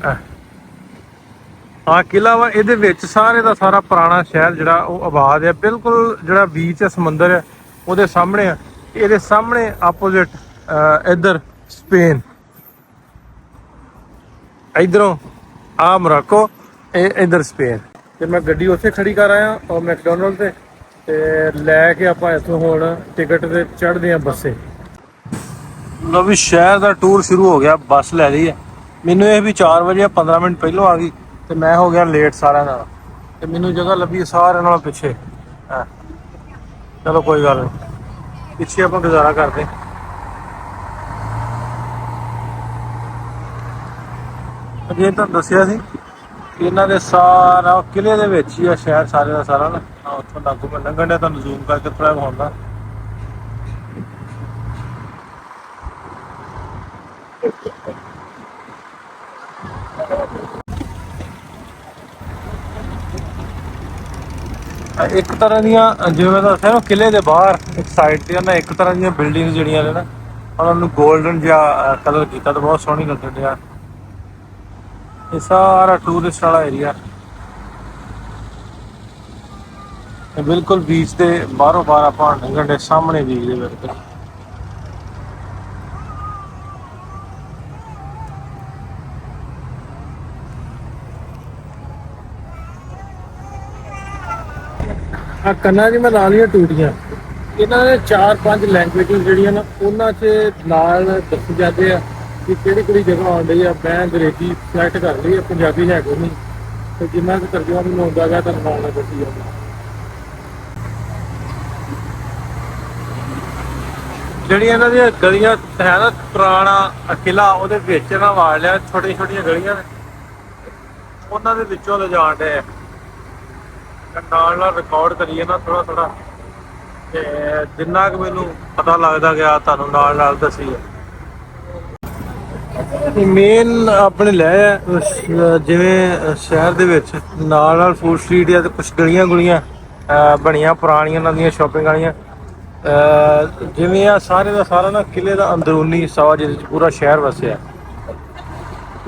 ਆਹ ਕਿਲਾ ਵਾ, ਇਹਦੇ ਵਿੱਚ ਸਾਰੇ ਦਾ ਸਾਰਾ ਪੁਰਾਣਾ ਸ਼ਹਿਰ ਜਿਹੜਾ ਉਹ ਆਬਾਦ ਹੈ। ਬਿਲਕੁਲ ਜਿਹੜਾ ਬੀਚ ਹੈ ਸਮੁੰਦਰ ਹੈ ਉਹਦੇ ਸਾਹਮਣੇ ਆ। ਇਹਦੇ ਸਾਹਮਣੇ ਆਪੋਜ਼ਿਟ ਇੱਧਰ ਸਪੇਨ, ਇਧਰੋਂ ਆ ਮੋਰਾਕੋ, ਇਹ ਇੱਧਰ ਸਪੇਨ। ਤੇ ਮੈਂ ਗੱਡੀ ਉੱਥੇ ਖੜੀ ਕਰ ਆਇਆ ਔਰ ਮੈਕਡੋਨਲਡ ਤੇ ਲੈ ਕੇ ਆਪਾਂ ਇੱਥੋਂ ਹੁਣ ਟਿਕਟ ਤੇ ਚੜ੍ਹਦੇ ਆ ਬੱਸੇ। ਲੋ ਵੀ ਸ਼ਹਿਰ ਦਾ ਟੂਰ ਸ਼ੁਰੂ ਹੋ ਗਿਆ, ਬੱਸ ਲੈ ਲਈ ਹੈ। ਮੈਨੂੰ ਇਹ ਵੀ 4 ਵਜੇ 15 ਮਿੰਟ ਪਹਿਲੋਂ ਆ ਗਈ ਤੇ ਮੈਂ ਹੋ ਗਿਆ ਲੇਟ ਸਾਰਿਆਂ ਨਾਲ, ਤੇ ਮੈਨੂੰ ਜਗ੍ਹਾ ਲੱਭੀ ਸਾਰਿਆਂ ਨਾਲੋਂ ਪਿੱਛੇ। ਚਲੋ ਕੋਈ ਗੱਲ ਨਹੀਂ, ਪਿੱਛੇ ਆਪਾਂ ਗੁਜ਼ਾਰਾ ਕਰਦੇ। ਅੱਗੇ ਤੁਹਾਨੂੰ ਦੱਸਿਆ ਸੀ ਕਿ ਇਹਨਾਂ ਦੇ ਸਾਰਾ ਕਿਲੇ ਦੇ ਵਿੱਚ ਹੀ ਆ ਸ਼ਹਿਰ ਸਾਰੇ ਦਾ ਸਾਰਾ ਨਾ। ਉੱਥੋਂ ਲਾਗੂ ਮੈਂ ਲੰਘਣ ਡਿਆ, ਤੁਹਾਨੂੰ ਜ਼ੂਮ ਕਰਕੇ ਥੋੜ੍ਹਾ ਵਿਖਾਉਂਦਾ। ਇੱਕ ਤਰ੍ਹਾਂ ਦੀਆਂ ਜਿਵੇਂ ਮੈਂ ਦੱਸਿਆ ਨਾ ਕਿਲੇ ਦੇ ਬਾਹਰ ਇੱਕ ਸਾਈਡ ਤੇ ਨਾ ਇੱਕ ਤਰ੍ਹਾਂ ਦੀਆਂ ਬਿਲਡਿੰਗ ਜਿਹੜੀਆਂ ਨੇ ਨਾ ਉਹਨਾਂ ਨੂੰ ਗੋਲਡਨ ਜਿਹਾ ਕਲਰ ਕੀਤਾ ਤੇ ਬਹੁਤ ਸੋਹਣੀ ਲੱਗਣ ਡਿਆ। ਇਹ ਸਾਰਾ ਟੂਰਿਸਟ ਵਾਲਾ ਏਰੀਆ ਬਿਲਕੁਲ ਬੀਚ ਦੇ ਬਾਹਰੋਂ ਬਾਹਰ ਆਪਾਂ ਲੰਘਣ ਦੇ ਸਾਹਮਣੇ ਬੀਚ ਦੇ ਬਿਲਕੁਲ। ਆ ਕੰਨਾਂ 'ਚ ਮੈਂ ਲਾ ਲਈਆਂ ਟੂਟੀਆਂ। ਇਹਨਾਂ ਦੇ 4-5 ਲੈਂਗੁਏਜਿਸ ਜਿਹੜੀਆਂ ਨਾ ਉਹਨਾਂ 'ਚ ਨਾਲ ਦੱਸੇ ਜਾਂਦੇ ਆ ਕਿ ਕਿਹੜੀ ਕਿਹੜੀ ਜਗ੍ਹਾ ਆਉਂਦੀ ਆ। ਮੈਂ ਅੰਗਰੇਜ਼ੀ ਸਿਲੈਕਟ ਕਰ ਲਈ ਆ, ਪੰਜਾਬੀ ਹੈ ਕੋਈ ਨਹੀਂ, ਤੇ ਜਿੰਨਾ ਕੁ ਤਰਜਮਾ ਮੈਨੂੰ ਆਉਂਦਾ ਗਿਆ ਤੁਹਾਨੂੰ ਨਾਲ ਦੱਸੀ ਜਾਂਦਾ। ਜਿਹੜੀਆਂ ਇਹਨਾਂ ਦੀਆਂ ਗਲੀਆਂ ਹੈ ਨਾ, ਪੁਰਾਣਾ ਕਿਲਾ ਉਹਦੇ ਵਿੱਚ ਨਾ ਵਾੜ ਲਿਆ, ਛੋਟੀਆਂ ਛੋਟੀਆਂ ਗਲੀਆਂ ਨੇ ਉਹਨਾਂ ਦੇ ਵਿੱਚੋਂ ਲਿਜਾਣ ਡੇ ਨਾਲ ਰਿਕਾਰਡ ਕਰੀਏ ਨਾ ਥੋੜਾ ਥੋੜਾ, ਤੇ ਜਿੰਨਾ ਕੁ ਮੈਨੂੰ ਪਤਾ ਲੱਗਦਾ ਗਿਆ ਤੁਹਾਨੂੰ ਨਾਲ ਦੱਸੀ। ਮੇਨ ਆਪਣੇ ਲੈ ਆ ਜਿਵੇਂ ਸ਼ਹਿਰ ਦੇ ਵਿੱਚ ਨਾਲ ਫੂਡ ਸਟਰੀਟ ਆ ਤੇ ਕੁਛ ਗਲੀਆਂ ਗੁਲੀਆਂ ਬਣੀਆਂ ਪੁਰਾਣੀਆਂ ਉਹਨਾਂ ਦੀਆਂ ਸ਼ਾਪਿੰਗ ਵਾਲੀਆਂ। ਜਿਵੇਂ ਆ ਸਾਰੇ ਦਾ ਸਾਰਾ ਨਾ ਕਿਲੇ ਦਾ ਅੰਦਰੂਨੀ ਹਿੱਸਾ ਵਾ ਜਿਹਦੇ 'ਚ ਪੂਰਾ ਸ਼ਹਿਰ ਵਸਿਆ।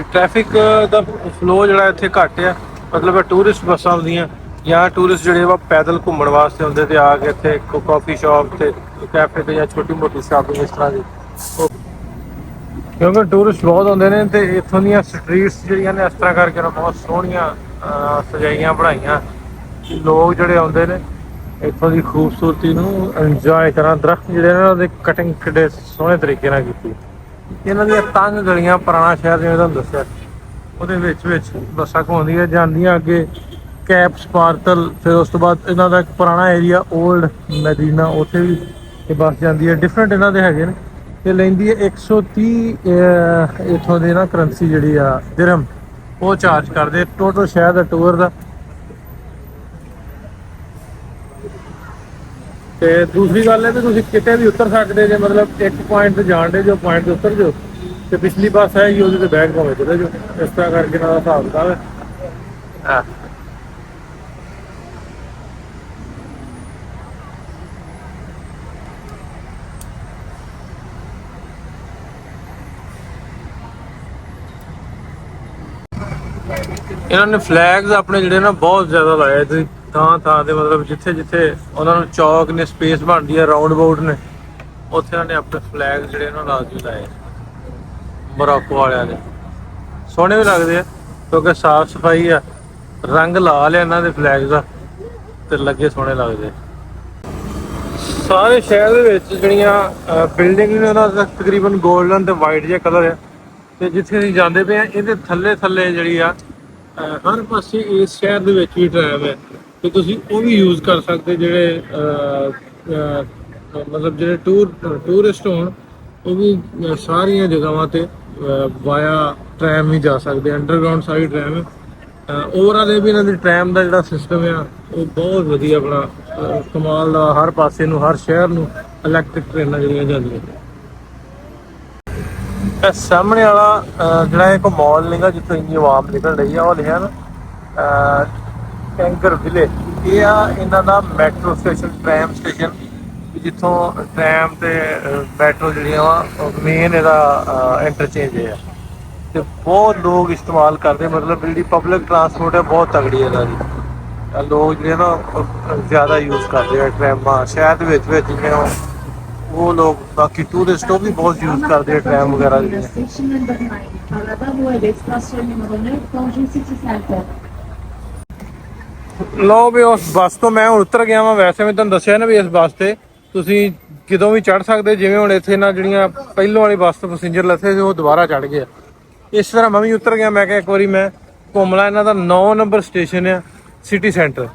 ਟ੍ਰੈਫਿਕ ਦਾ ਫਲੋ ਜਿਹੜਾ ਇੱਥੇ ਘੱਟ ਆ, ਮਤਲਬ ਟੂਰਿਸਟ ਬੱਸਾਂ ਆਉਂਦੀਆਂ ਜਾਂ ਟੂਰਿਸਟ ਜਿਹੜੇ ਵਾ ਪੈਦਲ ਘੁੰਮਣ ਵਾਸਤੇ ਹੁੰਦੇ ਤੇ ਆ ਕੇ ਇੱਥੇ ਕਾਫੀ ਸ਼ਾਪ ਤੇ ਕੈਫੇ ਤੇ ਜਾਂ ਛੋਟੀ ਮੋਟੀ ਸ਼ਾਪਿੰਗ ਇਸ ਤਰ੍ਹਾਂ ਦੀ। ਕਿਉਂਕਿ ਟੂਰਿਸਟ ਬਹੁਤ ਆਉਂਦੇ ਨੇ ਤੇ ਇੱਥੋਂ ਦੀਆਂ ਸਟਰੀਟਸ ਜਿਹੜੀਆਂ ਨੇ ਇਸ ਤਰ੍ਹਾਂ ਕਰਕੇ ਬਹੁਤ ਸੋਹਣੀਆਂ ਸਜਾਈਆਂ ਬਣਾਈਆਂ। ਲੋਕ ਜਿਹੜੇ ਆਉਂਦੇ ਨੇ ਇੱਥੋਂ ਦੀ ਖੂਬਸੂਰਤੀ ਨੂੰ ਇੰਜੋਏ ਕਰਨ। ਦਰਖਤ ਜਿਹੜੇ ਨੇ ਉਹਦੇ ਕਟਿੰਗ ਕਿੱਡੇ ਸੋਹਣੇ ਤਰੀਕੇ ਨਾਲ ਕੀਤੀ। ਇਹਨਾਂ ਦੀਆਂ ਤੰਗ ਗਲੀਆਂ, ਪੁਰਾਣਾ ਸ਼ਹਿਰ ਜਿਵੇਂ ਤੁਹਾਨੂੰ ਦੱਸਿਆ, ਉਹਦੇ ਵਿੱਚ ਬੱਸਾਂ ਘੁੰਮਦੀਆਂ ਜਾਂਦੀਆਂ ਅੱਗੇ ਕੈਪ ਸਪਾਰਕਲ। ਫਿਰ ਉਸ ਤੋਂ ਬਾਅਦ ਇਹਨਾਂ ਦਾ ਇੱਕ ਪੁਰਾਣਾ ਏਰੀਆ ਓਲਡ ਮੈਦੀਨਾ, ਉੱਥੇ ਵੀ ਇਹ ਬੱਸ ਜਾਂਦੀ ਹੈ। ਡਿਫਰੈਂਟ ਇਹਨਾਂ ਦੇ ਹੈਗੇ ਨੇ ਤੇ ਲੈਂਦੀ ਹੈ 130 ਇੱਥੋਂ ਦੇ ਨਾ ਕਰੰਸੀ ਜਿਹੜੀ ਆ ਦਿਰਹਮ, ਉਹ ਚਾਰਜ ਕਰਦੇ ਟੋਟਲ ਸ਼ਹਿਰ ਦਾ ਟੂਰ ਦਾ। ਤੇ ਦੂਸਰੀ ਗੱਲ ਹੈ ਕਿ ਤੁਸੀਂ ਕਿਤੇ ਵੀ ਉਤਰ ਸਕਦੇ ਜੇ, ਮਤਲਬ ਇੱਕ ਪੁਆਇੰਟ ਤੇ ਜਾਣ ਦੇ ਜੋ ਪੁਆਇੰਟ ਤੇ ਉਤਰ ਜਾਓ ਤੇ ਪਿਛਲੀ ਬੱਸ ਆਏਗੀ ਉਹਦੇ ਤੇ ਬੈਗ ਭਾਵੇਂ ਚਲੇ ਜਾਓ। ਇਸ ਤਰ੍ਹਾਂ ਕਰਕੇ ਇਹਨਾਂ ਦਾ ਹਿਸਾਬ ਕਿਤਾਬ ਹੈ। ਇਹਨਾਂ ਨੇ ਫਲੈਗਸ ਆਪਣੇ ਜਿਹੜੇ ਨਾ ਬਹੁਤ ਜ਼ਿਆਦਾ ਲਾਏ ਤੁਸੀਂ ਥਾਂ ਤੇ, ਮਤਲਬ ਜਿੱਥੇ ਜਿੱਥੇ ਉਹਨਾਂ ਨੂੰ ਚੌਕ ਨੇ ਸਪੇਸ ਬਣਦੀ ਹੈ ਰਾਉਂਡ ਅਬਾਊਟ ਨੇ ਉੱਥੇ ਉਹਨਾਂ ਨੇ ਆਪਣੇ ਫਲੈਗ ਜਿਹੜੇ ਉਹਨਾਂ ਲਾਜ਼ਮੀ ਲਾਏ ਮੋਰਾਕੋ ਵਾਲਿਆਂ ਨੇ। ਸੋਹਣੇ ਵੀ ਲੱਗਦੇ ਆ ਕਿਉਂਕਿ ਸਾਫ ਸਫਾਈ ਆ, ਰੰਗ ਲਾ ਲਿਆ ਇਹਨਾਂ ਦੇ ਫਲੈਗ ਦਾ ਤੇ ਲੱਗੇ ਸੋਹਣੇ ਲੱਗਦੇ। ਸਾਰੇ ਸ਼ਹਿਰ ਦੇ ਵਿੱਚ ਜਿਹੜੀਆਂ ਬਿਲਡਿੰਗ ਨੇ ਉਹਨਾਂ ਦਾ ਤਕਰੀਬਨ ਗੋਲਡਨ ਤੇ ਵਾਈਟ ਜਿਹਾ ਕਲਰ ਹੈ। ਤੇ ਜਿੱਥੇ ਅਸੀਂ ਜਾਂਦੇ ਪਏ ਆ ਇਹਦੇ ਥੱਲੇ ਜਿਹੜੀ ਆ ਹਰ ਪਾਸੇ ਇਸ ਸ਼ਹਿਰ ਦੇ ਵਿੱਚ ਵੀ ਟ੍ਰੈਮ ਹੈ ਤੇ ਤੁਸੀਂ ਉਹ ਵੀ ਯੂਜ਼ ਕਰ ਸਕਦੇ। ਜਿਹੜੇ ਮਤਲਬ ਜਿਹੜੇ ਟੂਰਿਸਟ ਹੋਣ ਉਹ ਵੀ ਸਾਰੀਆਂ ਜਗ੍ਹਾਵਾਂ ਤੇ ਵਾਇਆ ਟ੍ਰੈਮ ਹੀ ਜਾ ਸਕਦੇ। ਅੰਡਰਗਰਾਊਂਡ ਸਾਰੀ ਟ੍ਰੈਮ ਹੈ। ਓਵਰਆਲ ਇਹ ਵੀ ਇਹਨਾਂ ਦੀ ਟ੍ਰੈਮ ਦਾ ਜਿਹੜਾ ਸਿਸਟਮ ਆ ਉਹ ਬਹੁਤ ਵਧੀਆ ਆਪਣਾ ਕਮਾਲ ਦਾ, ਹਰ ਪਾਸੇ ਨੂੰ, ਹਰ ਸ਼ਹਿਰ ਨੂੰ ਇਲੈਕਟ੍ਰਿਕ ਟ੍ਰੇਨਾਂ ਜਿਹੜੀਆਂ ਜਾਂਦੀਆਂ। ਇਹ ਸਾਹਮਣੇ ਵਾਲਾ ਜਿਹੜਾ ਇੱਕ ਮਾਲ ਨੇਗਾ ਜਿੱਥੋਂ ਇੰਨੀ ਆਵਾਮ ਨਿਕਲ ਰਹੀ ਆ, ਉਹ ਲਿਖਿਆ ਨਾ ਟੈਂਕਰ ਵਿਲੇ। ਇਹ ਆ ਇਹਨਾਂ ਦਾ ਮੈਟਰੋ ਸਟੇਸ਼ਨ, ਟ੍ਰੈਮ ਸਟੇਸ਼ਨ, ਜਿੱਥੋਂ ਟ੍ਰੈਮ ਤੇ ਮੈਟਰੋ ਜਿਹੜੀਆਂ ਵਾ ਮੇਨ ਇਹਦਾ ਇੰਟਰਚੇਂਜ ਹੈ। ਤੇ ਬਹੁਤ ਲੋਕ ਇਸਤੇਮਾਲ ਕਰਦੇ, ਮਤਲਬ ਜਿਹੜੀ ਪਬਲਿਕ ਟਰਾਂਸਪੋਰਟ ਹੈ ਬਹੁਤ ਤਗੜੀ ਹੈ ਇਹਨਾਂ ਦੀ। ਲੋਕ ਜਿਹੜੇ ਨਾ ਜ਼ਿਆਦਾ ਯੂਜ਼ ਕਰਦੇ ਆ ਟ੍ਰੈਮਾਂ ਸ਼ਹਿਰ ਦੇ ਵਿੱਚ ਜਿਵੇਂ ਉਹ ਲੋਕ, ਬਾਕੀ ਟੂਰਿਸਟ ਉਹ ਵੀ ਬਹੁਤ ਯੂਜ਼ ਕਰਦੇ ਆ ਟ੍ਰੈਮ ਵਗੈਰਾ ਜਿਹੜੀਆਂ। ਲਓ ਵੀ ਉਸ ਬੱਸ ਤੋਂ ਮੈਂ ਹੁਣ ਉਤਰ ਗਿਆ ਵਾਂ। ਵੈਸੇ ਮੈਂ ਤੁਹਾਨੂੰ ਦੱਸਿਆ ਨਾ ਵੀ ਇਸ ਬੱਸ ਤੇ ਤੁਸੀਂ ਕਿਦੋਂ ਵੀ ਚੜ੍ਹ ਸਕਦੇ, ਜਿਵੇਂ ਹੁਣ ਇੱਥੇ ਨਾ ਜਿਹੜੀਆਂ ਪਹਿਲੋਂ ਵਾਲੀ ਬੱਸ ਤੋਂ ਪੈਸੇਂਜਰ ਲੱਥੇ ਸੀ ਉਹ ਦੁਬਾਰਾ ਚੜ੍ਹ ਗਏ। ਇਸ ਤਰ੍ਹਾਂ ਮੈਂ ਵੀ ਉਤਰ ਗਿਆ। ਮੈਂ ਕਿਹਾ ਇੱਕ ਵਾਰੀ ਮੈਂ ਘੁੰਮ ਲਾਂ। ਇਹਨਾਂ ਦਾ 9 ਨੰਬਰ ਸਟੇਸ਼ਨ ਆ ਸਿਟੀ ਸੈਂਟਰ,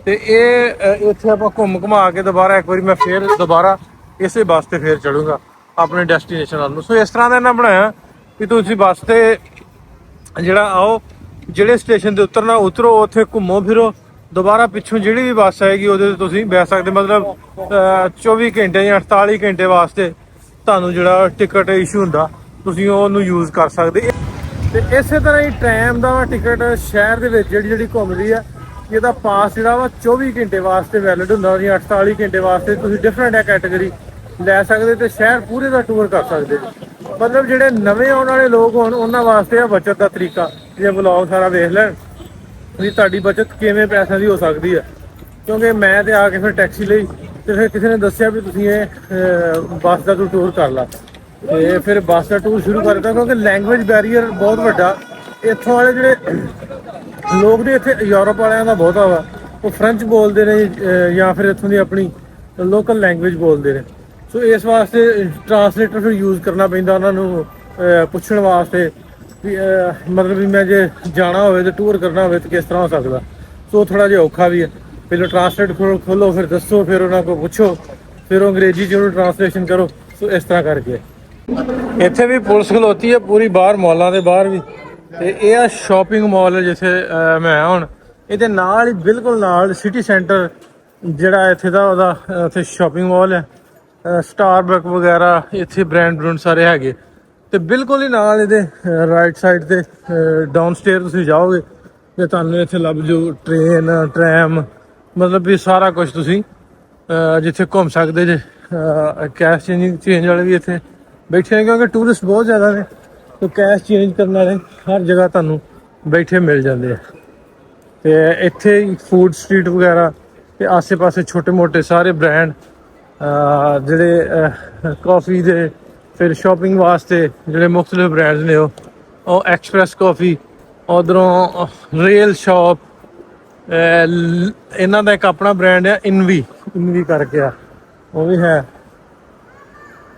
ਤੇ ਇਹ ਇੱਥੇ ਆਪਾਂ ਘੁੰਮ ਘੁਮਾ ਕੇ ਦੁਬਾਰਾ ਇੱਕ ਵਾਰੀ ਮੈਂ ਫੇਰ ਦੁਬਾਰਾ ਇਸੇ ਬੱਸ ਤੇ ਫੇਰ ਚੜੂੰਗਾ ਆਪਣੇ ਡੈਸਟੀਨੇਸ਼ਨ ਵੱਲ ਨੂੰ। ਸੋ ਇਸ ਤਰ੍ਹਾਂ ਦਾ ਇਹਨਾਂ ਬਣਾਇਆ ਵੀ ਤੁਸੀਂ ਬੱਸ ਤੇ ਜਿਹੜਾ ਆਓ, ਜਿਹੜੇ ਸਟੇਸ਼ਨ ਤੇ ਉਤਰਨਾ ਉਤਰੋ, ਉੱਥੇ ਘੁੰਮੋ ਫਿਰੋ, ਦੁਬਾਰਾ ਪਿੱਛੋਂ ਜਿਹੜੀ ਵੀ ਬੱਸ ਆਏਗੀ ਉਹਦੇ ਤੇ ਤੁਸੀਂ ਬਹਿ ਸਕਦੇ। ਮਤਲਬ 24 ਘੰਟੇ ਜਾਂ 48 ਘੰਟੇ ਵਾਸਤੇ ਤੁਹਾਨੂੰ ਜਿਹੜਾ ਟਿਕਟ ਇਸ਼ੂ ਹੁੰਦਾ ਤੁਸੀਂ ਉਹਨੂੰ ਯੂਜ਼ ਕਰ ਸਕਦੇ। ਤੇ ਇਸੇ ਤਰ੍ਹਾਂ ਹੀ ਟ੍ਰੈਮ ਦਾ ਟਿਕਟ ਸ਼ਹਿਰ ਦੇ ਵਿੱਚ ਜਿਹੜੀ ਘੁੰਮਦੀ ਆ, ਇਹਦਾ ਪਾਸ ਜਿਹੜਾ ਵਾ 24 ਘੰਟੇ ਵਾਸਤੇ ਵੈਲਿਡ ਹੁੰਦਾ ਜਾਂ 48 ਘੰਟੇ ਵਾਸਤੇ ਤੁਸੀਂ ਡਿਫਰੈਂਟ ਕੈਟਾਗਰੀ ਲੈ ਸਕਦੇ ਤੇ ਸ਼ਹਿਰ ਪੂਰੇ ਦਾ ਟੂਰ ਕਰ ਸਕਦੇ। ਮਤਲਬ ਜਿਹੜੇ ਨਵੇਂ ਆਉਣ ਵਾਲੇ ਲੋਕ ਹੋਣ ਉਹਨਾਂ ਵਾਸਤੇ ਆ ਬਚਤ ਦਾ ਤਰੀਕਾ। ਜੇ ਵਲੌਗ ਸਾਰਾ ਵੇਖ ਲੈਣ ਵੀ ਤੁਹਾਡੀ ਬਚਤ ਕਿਵੇਂ ਪੈਸਿਆਂ ਦੀ ਹੋ ਸਕਦੀ ਹੈ। ਕਿਉਂਕਿ ਮੈਂ ਤੇ ਆ ਕੇ ਫਿਰ ਟੈਕਸੀ ਲਈ ਤੇ ਫਿਰ ਕਿਸੇ ਨੇ ਦੱਸਿਆ ਵੀ ਤੁਸੀਂ ਇਹ ਬੱਸ ਦਾ ਟੂਰ ਕਰ ਲਾ, ਤੇ ਫਿਰ ਬੱਸ ਦਾ ਟੂਰ ਸ਼ੁਰੂ ਕਰ ਦਿੱਤਾ। ਕਿਉਂਕਿ ਲੈਂਗੁਏਜ ਬੈਰੀਅਰ ਬਹੁਤ ਵੱਡਾ, ਇੱਥੋਂ ਵਾਲੇ ਜਿਹੜੇ ਲੋਕ ਨੇ ਇੱਥੇ ਯੂਰਪ ਵਾਲਿਆਂ ਦਾ ਬਹੁਤਾ ਵਾ, ਉਹ ਫਰੈਂਚ ਬੋਲਦੇ ਨੇ ਜਾਂ ਫਿਰ ਇੱਥੋਂ ਦੀ ਆਪਣੀ ਲੋਕਲ ਲੈਂਗੁਏਜ ਬੋਲਦੇ ਨੇ। ਸੋ ਇਸ ਵਾਸਤੇ ਟਰਾਂਸਲੇਟਰ ਫਿਰ ਯੂਜ਼ ਕਰਨਾ ਪੈਂਦਾ ਉਹਨਾਂ ਨੂੰ ਪੁੱਛਣ ਵਾਸਤੇ ਵੀ ਮਤਲਬ ਵੀ ਮੈਂ ਜੇ ਜਾਣਾ ਹੋਵੇ ਤੇ ਟੂਰ ਕਰਨਾ ਹੋਵੇ ਤਾਂ ਕਿਸ ਤਰ੍ਹਾਂ ਹੋ ਸਕਦਾ। ਸੋ ਥੋੜ੍ਹਾ ਜਿਹਾ ਔਖਾ ਵੀ ਹੈ। ਪਹਿਲਾਂ ਟਰਾਂਸਲੇਟ ਖੋਲੋ, ਫਿਰ ਦੱਸੋ, ਫਿਰ ਉਹਨਾਂ ਕੋਲ ਪੁੱਛੋ, ਫਿਰ ਉਹ ਅੰਗਰੇਜ਼ੀ 'ਚ ਉਹਨੂੰ ਟਰਾਂਸਲੇਸ਼ਨ ਕਰੋ। ਸੋ ਇਸ ਤਰ੍ਹਾਂ ਕਰਕੇ ਇੱਥੇ ਵੀ ਪੁਲਿਸ ਖਲੋਤੀ ਹੈ ਪੂਰੀ ਬਾਹਰ, ਮੌਲਾਂ ਦੇ ਬਾਹਰ ਵੀ। ਤੇ ਇਹ ਆ ਸ਼ਾਪਿੰਗ ਮਾਲ ਹੈ ਜਿੱਥੇ ਮੈਂ ਹੁਣ ਇਹਦੇ ਨਾਲ ਹੀ ਬਿਲਕੁਲ ਨਾਲ ਸਿਟੀ ਸੈਂਟਰ ਜਿਹੜਾ ਇੱਥੇ ਦਾ ਉਹਦਾ ਉੱਥੇ ਸ਼ਾਪਿੰਗ ਮਾਲ ਹੈ। ਸਟਾਰਬਕ ਵਗੈਰਾ ਇੱਥੇ ਬ੍ਰਾਂਡ ਸਾਰੇ ਹੈਗੇ। ਤੇ ਬਿਲਕੁਲ ਹੀ ਨਾਲ ਇਹਦੇ ਰਾਈਟ ਸਾਈਡ ਤੇ ਡਾਊਨ ਸਟੇਅਰ ਤੁਸੀਂ ਜਾਓਗੇ ਤੇ ਤੁਹਾਨੂੰ ਇੱਥੇ ਲੱਭ ਜਾਊ ਟ੍ਰੇਨ, ਟ੍ਰੈਮ, ਮਤਲਬ ਵੀ ਸਾਰਾ ਕੁਝ ਤੁਸੀਂ ਜਿੱਥੇ ਘੁੰਮ ਸਕਦੇ ਜੇ। ਕੈਸ਼ ਚੇਂਜ ਵਾਲੇ ਵੀ ਇੱਥੇ ਬੈਠੇ ਨੇ ਕਿਉਂਕਿ ਟੂਰਿਸਟ ਬਹੁਤ ਜ਼ਿਆਦਾ ਨੇ, ਤੇ ਕੈਸ਼ ਚੇਂਜ ਕਰਨ ਵਾਲੇ ਹਰ ਜਗ੍ਹਾ ਤੁਹਾਨੂੰ ਬੈਠੇ ਮਿਲ ਜਾਂਦੇ ਆ। ਤੇ ਇੱਥੇ ਫੂਡ ਸਟਰੀਟ ਵਗੈਰਾ ਤੇ ਆਸੇ-ਪਾਸੇ ਛੋਟੇ-ਮੋਟੇ ਸਾਰੇ ਬ੍ਰਾਂਡ ਜਿਹੜੇ ਕਾਫੀ ਦੇ, ਫਿਰ ਸ਼ਾਪਿੰਗ ਵਾਸਤੇ ਜਿਹੜੇ ਮੁਖਤਲਿਫ ਬ੍ਰਾਂਡਸ ਨੇ ਉਹ ਐਕਸਪ੍ਰੈਸ ਕਾਫੀ, ਉਧਰੋਂ ਰੇਲ ਸ਼ਾਪ, ਇਹਨਾਂ ਦਾ ਇੱਕ ਆਪਣਾ ਬ੍ਰਾਂਡ ਆ ਇਨਵੀ ਕਰਕੇ ਆ, ਉਹ ਵੀ ਹੈ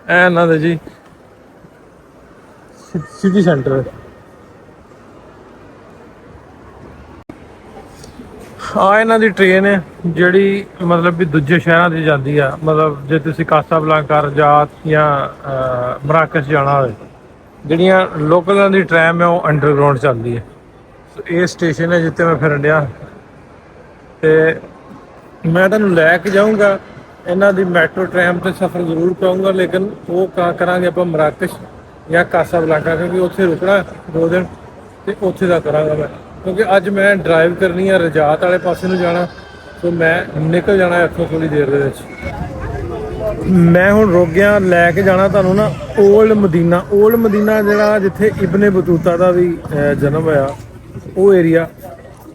ਇਹਨਾਂ ਦਾ ਜੀ ਸਿਟੀ ਸੈਂਟਰ। ਆ ਇਹਨਾਂ ਦੀ ਟ੍ਰੇਨ ਹੈ ਜਿਹੜੀ ਮਤਲਬ ਵੀ ਦੂਜੇ ਸ਼ਹਿਰਾਂ 'ਚ ਜਾਂਦੀ ਆ। ਮਤਲਬ ਜੇ ਤੁਸੀਂ ਕਾਸਾਬਲਾਂਕਾ, ਰਜਾਤ ਜਾਂ ਮਰਾਕਸ਼ ਜਾਣਾ ਹੋਵੇ, ਜਿਹੜੀਆਂ ਲੋਕਲਾਂ ਦੀ ਟ੍ਰੈਮ ਹੈ ਉਹ ਅੰਡਰਗਰਾਊਂਡ ਚੱਲਦੀ ਹੈ। ਇਹ ਸਟੇਸ਼ਨ ਹੈ ਜਿੱਥੇ ਮੈਂ ਫਿਰਨ ਡਿਆ, ਤੇ ਮੈਂ ਤੁਹਾਨੂੰ ਲੈ ਕੇ ਜਾਊਂਗਾ ਇਹਨਾਂ ਦੀ ਮੈਟਰੋ ਟ੍ਰੈਮ ਤੇ ਸਫ਼ਰ ਜ਼ਰੂਰ ਕਰਾਂਗਾ, ਲੇਕਿਨ ਉਹ ਕਰਾਂਗੇ ਆਪਾਂ ਮਰਾਕਸ਼ ਜਾਂ ਕਾਸਾਬਲਾਂਕਾ, ਕਿਉਂਕਿ ਉੱਥੇ ਰੁਕਣਾ 2 ਦਿਨ ਤੇ ਉੱਥੇ ਦਾ ਕਰਾਂਗਾ ਮੈਂ। ਕਿਉਂਕਿ ਅੱਜ ਮੈਂ ਡਰਾਈਵ ਕਰਨੀ ਆ ਰਜਾਤ ਵਾਲੇ ਪਾਸੇ ਨੂੰ ਜਾਣਾ, ਸੋ ਮੈਂ ਨਿਕਲ ਜਾਣਾ ਇੱਥੋਂ ਥੋੜ੍ਹੀ ਦੇਰ ਦੇ ਵਿੱਚ। ਮੈਂ ਹੁਣ ਰੁਕ ਗਿਆ, ਲੈ ਕੇ ਜਾਣਾ ਤੁਹਾਨੂੰ ਨਾ ਓਲਡ ਮਦੀਨਾ ਜਿਹੜਾ ਜਿੱਥੇ ਇਬਨ ਬਤੂਤਾ ਦਾ ਵੀ ਜਨਮ ਹੋਇਆ, ਉਹ ਏਰੀਆ,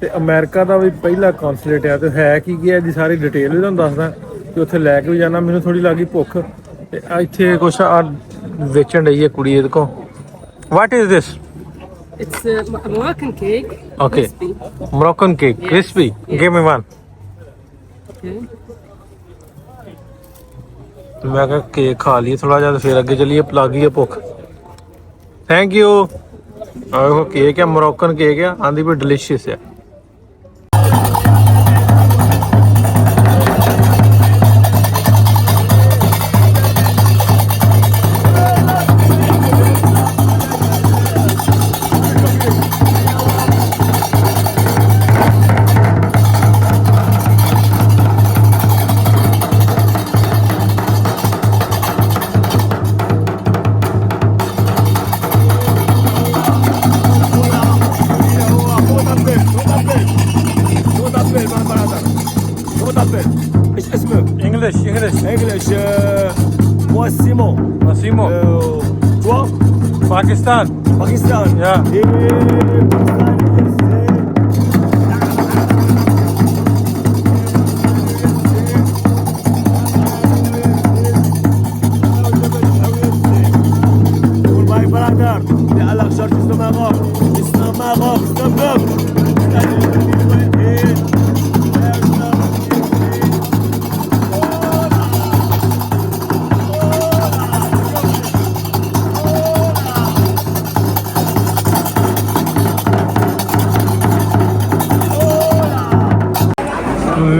ਤੇ ਅਮਰੀਕਾ ਦਾ ਵੀ ਪਹਿਲਾ ਕੌਂਸੂਲੇਟ ਆ। ਤੇ ਹੈ ਕੀ ਹੈ ਜੀ ਸਾਰੀ ਡਿਟੇਲ ਵੀ ਤੁਹਾਨੂੰ ਦੱਸਦਾ, ਤੇ ਉੱਥੇ ਲੈ ਕੇ ਵੀ ਜਾਣਾ। ਮੈਨੂੰ ਥੋੜੀ ਲੱਗੀ ਭੁੱਖ, ਤੇ ਇੱਥੇ ਕੁਛ ਆ ਵੇਚਣ ਰਹੀ ਹੈ ਕੁੜੀ ਇਹਦੇ ਕੋਲ। What is this? It's Moroccan cake. Okay. Crispy. Moroccan cake, Yeah. crispy. Yeah. Give me one. Okay. ਮੈਂ ਕਿਹਾ ਕੇਕ ਖਾ ਲਈਏ ਥੋੜਾ ਜਿਹਾ, ਫਿਰ ਅੱਗੇ ਚੱਲੀਏ, ਲੱਗ ਗਈ ਹੈ ਭੁੱਖ। Thank you. ਆਹ ਕੇਕ ਹੈ, ਮੋਰੋਕਨ ਕੇਕ ਹੈ, ਆਂਦੀ ਵੀ ਡਿਲੀਸ਼ੀਅਸ ਹੈ। ايش اسمك؟ English. English moi Simon. Massimo. toi Pakistan. Pakistan. Yeah. My brother, يلا شرط استمرار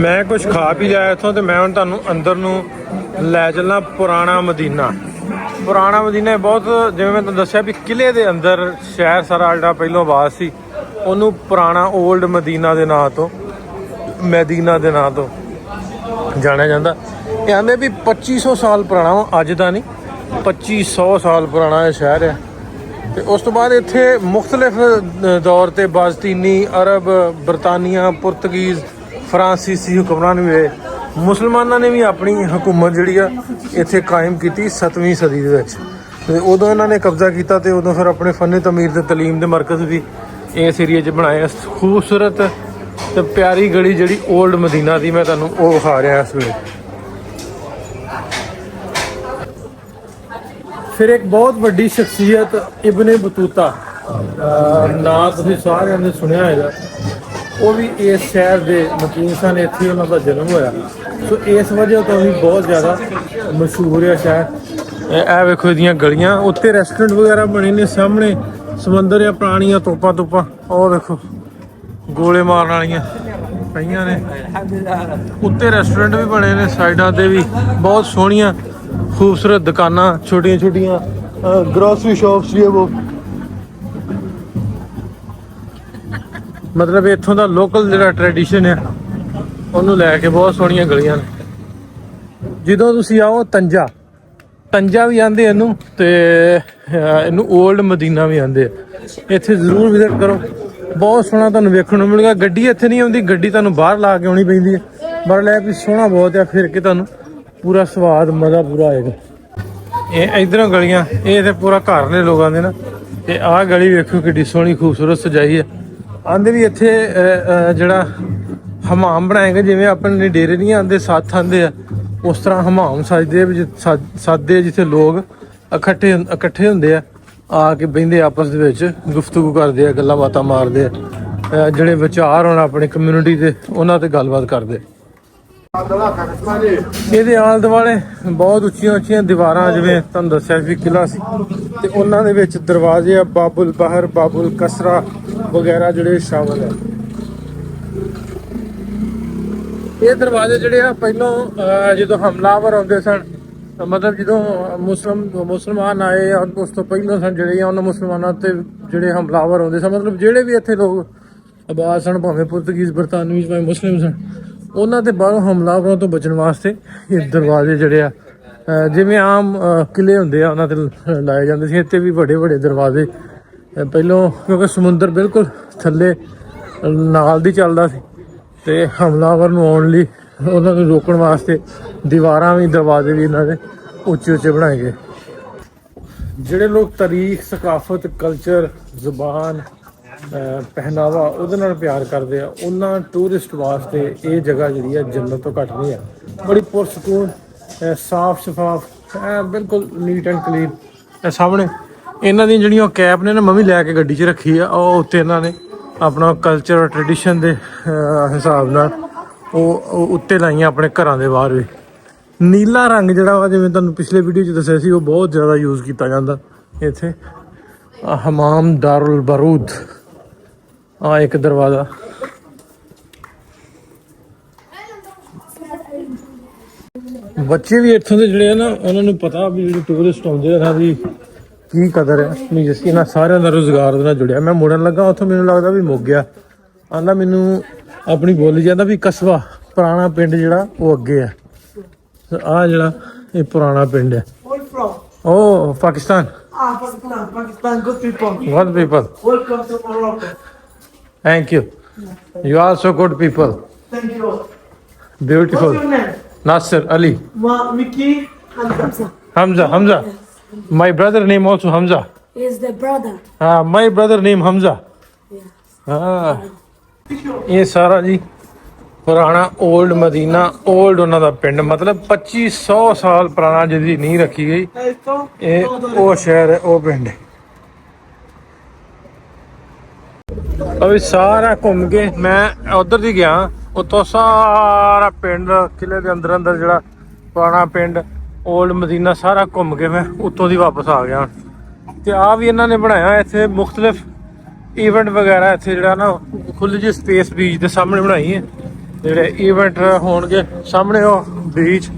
ਮੈਂ ਕੁਝ ਖਾ ਪੀ ਲਿਆ ਇੱਥੋਂ ਤੇ ਮੈਂ ਹੁਣ ਤੁਹਾਨੂੰ ਅੰਦਰ ਨੂੰ ਲੈ ਚੱਲਾਂ ਪੁਰਾਣਾ ਮਦੀਨਾ। ਪੁਰਾਣਾ ਮਦੀਨਾ ਬਹੁਤ, ਜਿਵੇਂ ਮੈਂ ਤੁਹਾਨੂੰ ਦੱਸਿਆ ਵੀ ਕਿਲੇ ਦੇ ਅੰਦਰ ਸ਼ਹਿਰ ਸਾਰਾ ਜਿਹੜਾ ਪਹਿਲੋਂ ਆਬਾਦ ਸੀ ਉਹਨੂੰ ਪੁਰਾਣਾ ਓਲਡ ਮਦੀਨਾ ਦੇ ਨਾਂ ਤੋਂ, ਮੈਦੀਨਾ ਦੇ ਨਾਂ ਤੋਂ ਜਾਣਿਆ ਜਾਂਦਾ। ਇਹ ਆਂਦੇ ਵੀ 2500 ਸਾਲ ਪੁਰਾਣਾ ਵਾ, ਅੱਜ ਦਾ ਨਹੀਂ, 2500 ਸਾਲ ਪੁਰਾਣਾ ਇਹ ਸ਼ਹਿਰ ਹੈ। ਤੇ ਉਸ ਤੋਂ ਬਾਅਦ ਇੱਥੇ ਮੁਖਤਲਿਫ ਦੌਰ ਤੇ ਬਾਜ਼ਤੀਨੀ, ਅਰਬ, ਬਰਤਾਨੀਆ, ਪੁਰਤਗੀਜ਼, ਫਰਾਂਸੀਸੀ ਹੁਕਮਰਾਨ ਵੀ ਹੋਏ। ਮੁਸਲਮਾਨਾਂ ਨੇ ਵੀ ਆਪਣੀ ਹਕੂਮਤ ਜਿਹੜੀ ਆ ਇੱਥੇ ਕਾਇਮ ਕੀਤੀ 7ਵੀਂ ਸਦੀ ਦੇ ਵਿੱਚ, ਤੇ ਉਦੋਂ ਇਹਨਾਂ ਨੇ ਕਬਜ਼ਾ ਕੀਤਾ ਤੇ ਉਦੋਂ ਫਿਰ ਆਪਣੇ ਫਨ ਤਮੀਰ ਤੇ ਤਾਲੀਮ ਦੇ ਮਰਕਜ਼ ਵੀ ਇਸ ਏਰੀਏ 'ਚ ਬਣਾਏ। ਖੂਬਸੂਰਤ ਤੇ ਪਿਆਰੀ ਗਲੀ ਜਿਹੜੀ ਓਲਡ ਮਦੀਨਾ ਦੀ, ਮੈਂ ਤੁਹਾਨੂੰ ਉਹ ਵਿਖਾ ਰਿਹਾ ਇਸ ਵੇਲੇ। ਫਿਰ ਇੱਕ ਬਹੁਤ ਵੱਡੀ ਸ਼ਖਸੀਅਤ ਇਬਨ ਬਤੂਤਾ, ਨਾਂ ਤੁਸੀਂ ਸਾਰਿਆਂ ਨੇ ਸੁਣਿਆ ਹੋਏਗਾ, ਉਹ ਵੀ ਇਸ ਸ਼ਹਿਰ ਦੇ ਮਕੀਨ ਸਨ। ਇੱਥੇ ਉਹਨਾਂ ਦਾ ਜਨਮ ਹੋਇਆ, ਸੋ ਇਸ ਵਜ੍ਹਾ ਤੋਂ ਵੀ ਬਹੁਤ ਜ਼ਿਆਦਾ ਮਸ਼ਹੂਰ ਹੈ ਸ਼ਹਿਰ। ਇਹ ਵੇਖੋ ਇਹਦੀਆਂ ਗਲੀਆਂ, ਉੱਤੇ ਰੈਸਟੋਰੈਂਟ ਵਗੈਰਾ ਬਣੇ ਨੇ, ਸਾਹਮਣੇ ਸਮੁੰਦਰ ਆ, ਪੁਰਾਣੀਆਂ ਤੋਪਾਂ, ਉਹ ਦੇਖੋ ਗੋਲੇ ਮਾਰਨ ਵਾਲੀਆਂ ਪਈਆਂ ਨੇ। ਉੱਤੇ ਰੈਸਟੋਰੈਂਟ ਵੀ ਬਣੇ ਨੇ, ਸਾਈਡਾਂ ਤੇ ਵੀ ਬਹੁਤ ਸੋਹਣੀਆਂ ਖੂਬਸੂਰਤ ਦੁਕਾਨਾਂ, ਛੋਟੀਆਂ ਗਰੋਸਰੀ ਸ਼ਾਪਸ ਵੀ ਉਹ। ਮਤਲਬ ਇੱਥੋਂ ਦਾ ਲੋਕਲ ਜਿਹੜਾ ਟ੍ਰੈਡੀਸ਼ਨ ਆ ਉਹਨੂੰ ਲੈ ਕੇ ਬਹੁਤ ਸੋਹਣੀਆਂ ਗਲੀਆਂ ਨੇ। ਜਦੋਂ ਤੁਸੀਂ ਆਓ ਤੰਜਾ ਵੀ ਆਂਦੇ ਇਹਨੂੰ, ਤੇ ਇਹਨੂੰ ਓਲਡ ਮਦੀਨਾ ਵੀ ਆਂਦੇ ਆ। ਇੱਥੇ ਜ਼ਰੂਰ ਵਿਜ਼ਿਟ ਕਰੋ, ਬਹੁਤ ਸੋਹਣਾ ਤੁਹਾਨੂੰ ਵੇਖਣ ਨੂੰ ਮਿਲੇਗਾ। ਗੱਡੀ ਇੱਥੇ ਨਹੀਂ ਆਉਂਦੀ, ਗੱਡੀ ਤੁਹਾਨੂੰ ਬਾਹਰ ਲਾ ਕੇ ਆਉਣੀ ਪੈਂਦੀ ਹੈ, ਪਰ ਲੈ ਵੀ ਸੋਹਣਾ ਬਹੁਤ ਆ, ਫਿਰ ਕੇ ਤੁਹਾਨੂੰ ਪੂਰਾ ਸਵਾਦ ਮਜ਼ਾ ਪੂਰਾ ਆਏਗਾ। ਇਹ ਇਧਰੋਂ ਗਲੀਆਂ, ਇਹ ਤੇ ਪੂਰਾ ਘਰ ਨੇ ਲੋਕਾਂ ਦੇ ਨਾ। ਤੇ ਆਹ ਗਲੀ ਵੇਖੋ ਕਿੱਡੀ ਸੋਹਣੀ ਖੂਬਸੂਰਤ ਸਜਾਈ ਹੈ। ਆਂਦੇ ਵੀ ਇੱਥੇ ਜਿਹੜਾ ਹਮਾਮ ਬਣਾਏਗਾ, ਜਿਵੇਂ ਆਪਣੇ ਡੇਰੇ ਨਹੀਂ ਆਂਦੇ ਸੱਥ ਆਂਦੇ ਆ, ਉਸ ਤਰ੍ਹਾਂ ਹਮਾਮ ਸੱਜਦੇ ਜਿੱਥੇ ਲੋਕ ਇਕੱਠੇ ਹੁੰਦੇ ਆ ਕੇ ਬਹਿੰਦੇ ਆਪਸ ਦੇ ਵਿੱਚ ਗੁਫ਼ਤਗੂ ਕਰਦੇ ਆ, ਗੱਲਾਂ ਬਾਤਾਂ ਮਾਰਦੇ ਆ, ਜਿਹੜੇ ਵਿਚਾਰ ਹੋਣ ਆਪਣੀ ਕਮਿਊਨਿਟੀ ਦੇ ਉਹਨਾਂ ਤੇ ਗੱਲਬਾਤ ਕਰਦੇ। ਇਹਦੇ ਆਲੇ ਦੁਆਲੇ ਬਹੁਤ ਉੱਚੀਆਂ ਦੀਵਾਰਾਂ, ਜਿਵੇਂ ਤੁਹਾਨੂੰ ਦੱਸਿਆ ਵੀ ਕਿਲਾ ਸੀ, ਤੇ ਉਹਨਾਂ ਦੇ ਵਿੱਚ ਦਰਵਾਜ਼ੇ ਆ, ਬਾਬੁਲ ਬਹਰ, ਬਾਬੁਲ ਕਸਰਾ ਵਗੈਰਾ ਜਿਹੜੇ ਸ਼ਾਮਲ ਹੈ। ਇਹ ਦਰਵਾਜ਼ੇ ਜਿਹੜੇ ਆ ਪਹਿਲਾਂ ਜਦੋਂ ਹਮਲਾਵਰ ਆਉਂਦੇ ਸਨ, ਮਤਲਬ ਜਦੋਂ ਮੁਸਲਮਾਨ ਆਏ ਉਸ ਤੋਂ ਪਹਿਲਾਂ ਸਨ ਜਿਹੜੇ ਆ, ਉਹਨਾਂ ਮੁਸਲਮਾਨਾਂ ਤੇ ਜਿਹੜੇ ਹਮਲਾਵਰ ਆਉਂਦੇ ਸਨ, ਮਤਲਬ ਜਿਹੜੇ ਵੀ ਇੱਥੇ ਲੋਕ ਆਬਾਦ ਸਨ, ਭਾਵੇਂ ਪੁਰਤਗੀਜ਼, ਬਰਤਾਨਵੀ, ਭਾਵੇਂ ਮੁਸਲਿਮ ਸਨ, ਉਹਨਾਂ ਦੇ ਬਾਹਰੋਂ ਹਮਲਾਵਰਾਂ ਤੋਂ ਬਚਣ ਵਾਸਤੇ ਇਹ ਦਰਵਾਜ਼ੇ ਜਿਹੜੇ ਆ ਜਿਵੇਂ ਆਮ ਕਿਲੇ ਹੁੰਦੇ ਆ ਉਹਨਾਂ ਤੇ ਲਾਏ ਜਾਂਦੇ ਸੀ। ਇੱਥੇ ਵੀ ਵੱਡੇ ਦਰਵਾਜ਼ੇ ਪਹਿਲੋਂ, ਕਿਉਂਕਿ ਸਮੁੰਦਰ ਬਿਲਕੁਲ ਥੱਲੇ ਨਾਲ ਦੀ ਚੱਲਦਾ ਸੀ, ਤੇ ਹਮਲਾਵਰ ਨੂੰ ਆਉਣ ਲਈ ਉਹਨਾਂ ਨੂੰ ਰੋਕਣ ਵਾਸਤੇ ਦੀਵਾਰਾਂ ਵੀ, ਦਰਵਾਜ਼ੇ ਵੀ ਇਹਨਾਂ ਦੇ ਉੱਚੇ ਬਣਾਏ ਗਏ। ਜਿਹੜੇ ਲੋਕ ਤਾਰੀਖ, ਸਕਾਫਤ, ਕਲਚਰ, ਜ਼ੁਬਾਨ, ਪਹਿਨਾਵਾ ਉਹਦੇ ਨਾਲ ਪਿਆਰ ਕਰਦੇ ਆ, ਉਹਨਾਂ ਟੂਰਿਸਟ ਵਾਸਤੇ ਇਹ ਜਗ੍ਹਾ ਜਿਹੜੀ ਆ ਜੰਨਤ ਤੋਂ ਘੱਟ ਨਹੀਂ ਆ। ਬੜੀ ਪੁਰਸਕੂਨ, ਸਾਫ ਸ਼ਫਾਫ, ਬਿਲਕੁਲ ਨੀਟ ਐਂਡ ਕਲੀਨ। ਇਹ ਸਾਹਮਣੇ ਇਹਨਾਂ ਦੀਆਂ ਜਿਹੜੀਆਂ ਕੈਪ ਨੇ ਨਾ, ਮੈਂ ਵੀ ਲੈ ਕੇ ਗੱਡੀ 'ਚ ਰੱਖੀ ਆ, ਉਹ ਉੱਤੇ ਇਹਨਾਂ ਨੇ ਆਪਣਾ ਕਲਚਰ, ਟ੍ਰੈਡੀਸ਼ਨ ਦੇ ਹਿਸਾਬ ਨਾਲ ਉਹ ਉੱਤੇ ਲਾਈਆਂ ਆਪਣੇ ਘਰਾਂ ਦੇ ਬਾਹਰ ਵੀ। ਨੀਲਾ ਰੰਗ ਜਿਹੜਾ ਵਾ, ਜਿਵੇਂ ਤੁਹਾਨੂੰ ਪਿਛਲੇ ਵੀਡੀਓ 'ਚ ਦੱਸਿਆ ਸੀ, ਉਹ ਬਹੁਤ ਜ਼ਿਆਦਾ ਯੂਜ਼ ਕੀਤਾ ਜਾਂਦਾ ਇੱਥੇ। ਹਮਾਮ ਦਾਰੁਲ ਬਾਰੂਦ, ਆ ਇੱਕ ਦਰਵਾਜ਼ਾ। ਬੱਚੇ ਵੀ ਇੱਥੋਂ ਦੇ ਜਿਹੜੇ ਆ ਨਾ, ਉਹਨਾਂ ਨੂੰ ਪਤਾ ਵੀ ਜਿਹੜੇ ਟੂਰਿਸਟ ਆਉਂਦੇ ਆ, ਇਹਨਾਂ ਦੀ ਕੀ ਕਦਰ ਹੈ, ਵੀ ਜਿਸ ਇਹਨਾਂ ਸਾਰਿਆਂ ਦਾ ਰੁਜ਼ਗਾਰ ਦੇ ਨਾਲ ਜੁੜਿਆ। ਮੈਂ ਮੁੜਨ ਲੱਗਾ ਉੱਥੋਂ, ਮੈਨੂੰ ਲੱਗਦਾ ਵੀ ਮੁੱਕ ਗਿਆ। ਆਂਦਾ ਮੈਨੂੰ ਆਪਣੀ ਬੋਲੀ ਜਾਂਦਾ ਵੀ ਕਸਬਾ, ਪੁਰਾਣਾ ਪਿੰਡ ਜਿਹੜਾ ਉਹ ਅੱਗੇ ਆ। ਆ ਜਿਹੜਾ ਇਹ ਪੁਰਾਣਾ ਪਿੰਡ ਹੈ। ਉਹ Pakistan. Pakistan, good people. What people? Welcome to Morocco. Thank you. You are also good people. Thank you. What's Beautiful. your name? Nasser Ali. Mickey and Hamza. Hamza. My brother name also Hamza. Is the brother. My brother name Hamza. ਹਾਂ ਇਹ ਸਾਰਾ ਜੀ ਪੁਰਾਣਾ old Madina old ਉਹਨਾਂ ਦਾ ਪਿੰਡ ਮਤਲਬ 2500 ਸਾਲ ਪੁਰਾਣਾ ਜਿਹਦੀ ਨੀਂਹ ਰੱਖੀ ਗਈ ਇਹ ਉਹ ਸ਼ਹਿਰ ਹੈ ਉਹ ਪਿੰਡ ਹੈ ਅभी ਸਾਰਾ ਘੁੰਮ ਕੇ ਮੈਂ ਉਧਰ ਦੀ ਗਿਆ ਉੱਥੋਂ ਸਾਰਾ ਪਿੰਡ ਕਿਲੇ ਦੇ ਅੰਦਰ ਜਿਹੜਾ ਪੁਰਾਣਾ ਪਿੰਡ 올ਡ ਮਦੀਨਾ ਸਾਰਾ ਘੁੰਮ ਕੇ ਮੈਂ ਉੱਥੋਂ ਦੀ ਵਾਪਸ ਆ ਗਿਆ ਤੇ ਆ ਵੀ ਇਹਨਾਂ ਨੇ ਬਣਾਇਆ ਇੱਥੇ ਮੁxtਲਿਫ ਇਵੈਂਟ ਵਗੈਰਾ ਇੱਥੇ ਜਿਹੜਾ ਨਾ ਖੁੱਲੀ ਜਿਹੀ ਸਪੇਸ ਬੀਚ ਦੇ ਸਾਹਮਣੇ ਬਣਾਈ ਹੈ ਜਿਹੜੇ ਇਵੈਂਟ ਹੋਣਗੇ ਸਾਹਮਣੇ ਉਹ ਬੀਚ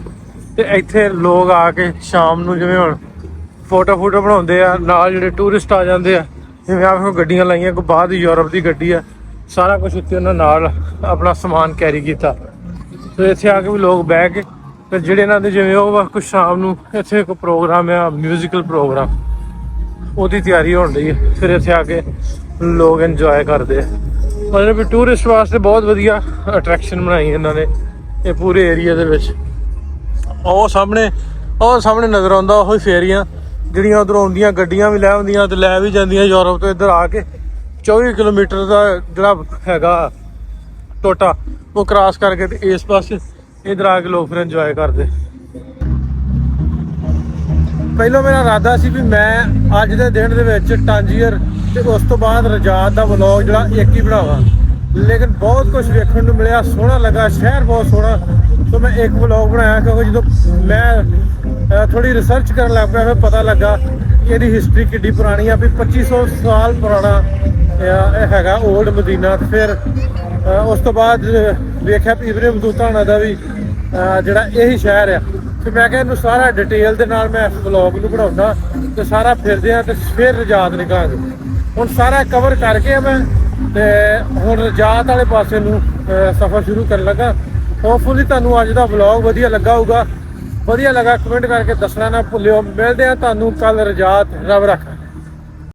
ਤੇ ਇੱਥੇ ਲੋਕ ਆ ਕੇ ਸ਼ਾਮ ਨੂੰ ਜਿਵੇਂ ਹੁਣ ਫੋਟੋ ਬਣਾਉਂਦੇ ਆ ਨਾਲ ਜਿਹੜੇ ਟੂਰਿਸਟ ਆ ਜਾਂਦੇ ਆ ਜਿਵੇਂ ਆਹ ਗੱਡੀਆਂ ਲਾਈਆਂ ਕੋਈ ਬਾਹਰ ਦੀ ਯੂਰਪ ਦੀ ਗੱਡੀ ਆ ਸਾਰਾ ਕੁਝ ਉੱਤੇ ਉਹਨਾਂ ਨਾਲ ਆਪਣਾ ਸਮਾਨ ਕੈਰੀ ਕੀਤਾ ਤੇ ਇੱਥੇ ਆ ਕੇ ਵੀ ਲੋਕ ਬਹਿ ਕੇ ਤੇ ਜਿਹੜੇ ਇਹਨਾਂ ਦੇ ਜਿਵੇਂ ਉਹ ਕੁਝ ਸ਼ਾਮ ਨੂੰ ਇੱਥੇ ਕੋਈ ਪ੍ਰੋਗਰਾਮ ਆ ਮਿਊਜ਼ੀਕਲ ਪ੍ਰੋਗਰਾਮ ਉਹਦੀ ਤਿਆਰੀ ਹੋਣ ਰਹੀ ਹੈ ਫਿਰ ਇੱਥੇ ਆ ਕੇ ਲੋਕ ਇੰਜੋਏ ਕਰਦੇ ਆ ਮਤਲਬ ਵੀ ਟੂਰਿਸਟ ਵਾਸਤੇ ਬਹੁਤ ਵਧੀਆ ਅਟਰੈਕਸ਼ਨ ਬਣਾਈ ਇਹਨਾਂ ਨੇ ਇਹ ਪੂਰੇ ਏਰੀਆ ਦੇ ਵਿੱਚ ਉਹ ਸਾਹਮਣੇ ਨਜ਼ਰ ਆਉਂਦਾ ਉਹ ਫੇਰੀਆਂ ਜਿਹੜੀਆਂ ਉਧਰੋਂ ਆਉਂਦੀਆਂ ਗੱਡੀਆਂ ਵੀ ਲੈ ਆਉਂਦੀਆਂ ਤੇ ਲੈ ਵੀ ਜਾਂਦੀਆਂ ਯੂਰਪ ਤੋਂ ਇੱਧਰ ਆ ਕੇ 24 ਕਿਲੋਮੀਟਰ ਦਾ ਜਿਹੜਾ ਹੈਗਾ ਟੋਟਾ ਉਹ ਕ੍ਰਾਸ ਕਰਕੇ ਤੇ ਇਸ ਪਾਸੇ ਇੱਧਰ ਆ ਕੇ ਲੋਕ ਫਿਰ ਇੰਜੋਏ ਕਰਦੇ ਪਹਿਲਾਂ ਮੇਰਾ ਇਰਾਦਾ ਸੀ ਵੀ ਮੈਂ ਅੱਜ ਦੇ ਦਿਨ ਦੇ ਵਿੱਚ ਟਾਂਜੀਅਰ ਤੇ ਉਸ ਤੋਂ ਬਾਅਦ ਰਜਾਤ ਦਾ ਵਲੌਗ ਜਿਹੜਾ ਇੱਕ ਹੀ ਬਣਾਵਾਂ ਲੇਕਿਨ ਬਹੁਤ ਕੁਝ ਵੇਖਣ ਨੂੰ ਮਿਲਿਆ ਸੋਹਣਾ ਲੱਗਾ ਸ਼ਹਿਰ ਬਹੁਤ ਸੋਹਣਾ ਸੋ ਮੈਂ ਇੱਕ ਵਲੌਗ ਬਣਾਇਆ ਕਿਉਂਕਿ ਜਦੋਂ ਮੈਂ ਥੋੜੀ ਰਿਸਰਚ ਕਰਨ ਲੱਗ ਪਿਆ ਫਿਰ ਪਤਾ ਲੱਗਾ ਕਿ ਇਹਦੀ ਹਿਸਟਰੀ ਕਿੱਡੀ ਪੁਰਾਣੀ ਆ ਵੀ 2500 ਸਾਲ ਪੁਰਾਣਾ ਇਹ ਹੈਗਾ 올ਡ ਮਦੀਨਾ ਤੇ ਫਿਰ ਉਸ ਤੋਂ ਬਾਅਦ ਵੇਖਿਆ ਵੀ ਇਬਨ ਬਤੂਤਾ ਦਾ ਵੀ ਜਿਹੜਾ ਇਹੀ ਸ਼ਹਿਰ ਆ ਤੇ ਮੈਂ ਕਿਹਾ ਇਹਨੂੰ ਸਾਰਾ ਡਿਟੇਲ ਦੇ ਨਾਲ ਮੈਂ ਵਲੌਗ ਨੂੰ ਬਣਾਉਣਾ ਤੇ ਸਾਰਾ ਫਿਰਦੇ ਆ ਤੇ ਫਿਰ ਰਜਾਤ ਨਿਕਲਾਂਗੇ ਹੁਣ ਸਾਰਾ ਕਵਰ ਕਰਕੇ ਮੈਂ ਤੇ ਹੁਣ ਰਜਾਤ ਵਾਲੇ ਪਾਸੇ ਨੂੰ ਸਫ਼ਰ ਸ਼ੁਰੂ ਕਰਨ ਲੱਗਾ ਹੋਪਫੁਲੀ ਤੁਹਾਨੂੰ ਅੱਜ ਦਾ ਵਲੌਗ ਵਧੀਆ ਲੱਗਾ ਹੋਊਗਾ ਵਧੀਆ ਲੱਗਾ ਕਮੈਂਟ ਕਰਕੇ ਦੱਸਣਾ ਨਾ ਭੁੱਲਿਓ ਮਿਲਦੇ ਆ ਤੁਹਾਨੂੰ ਕੱਲ ਰਜਾਤ ਰੱਬ ਰੱਖਾ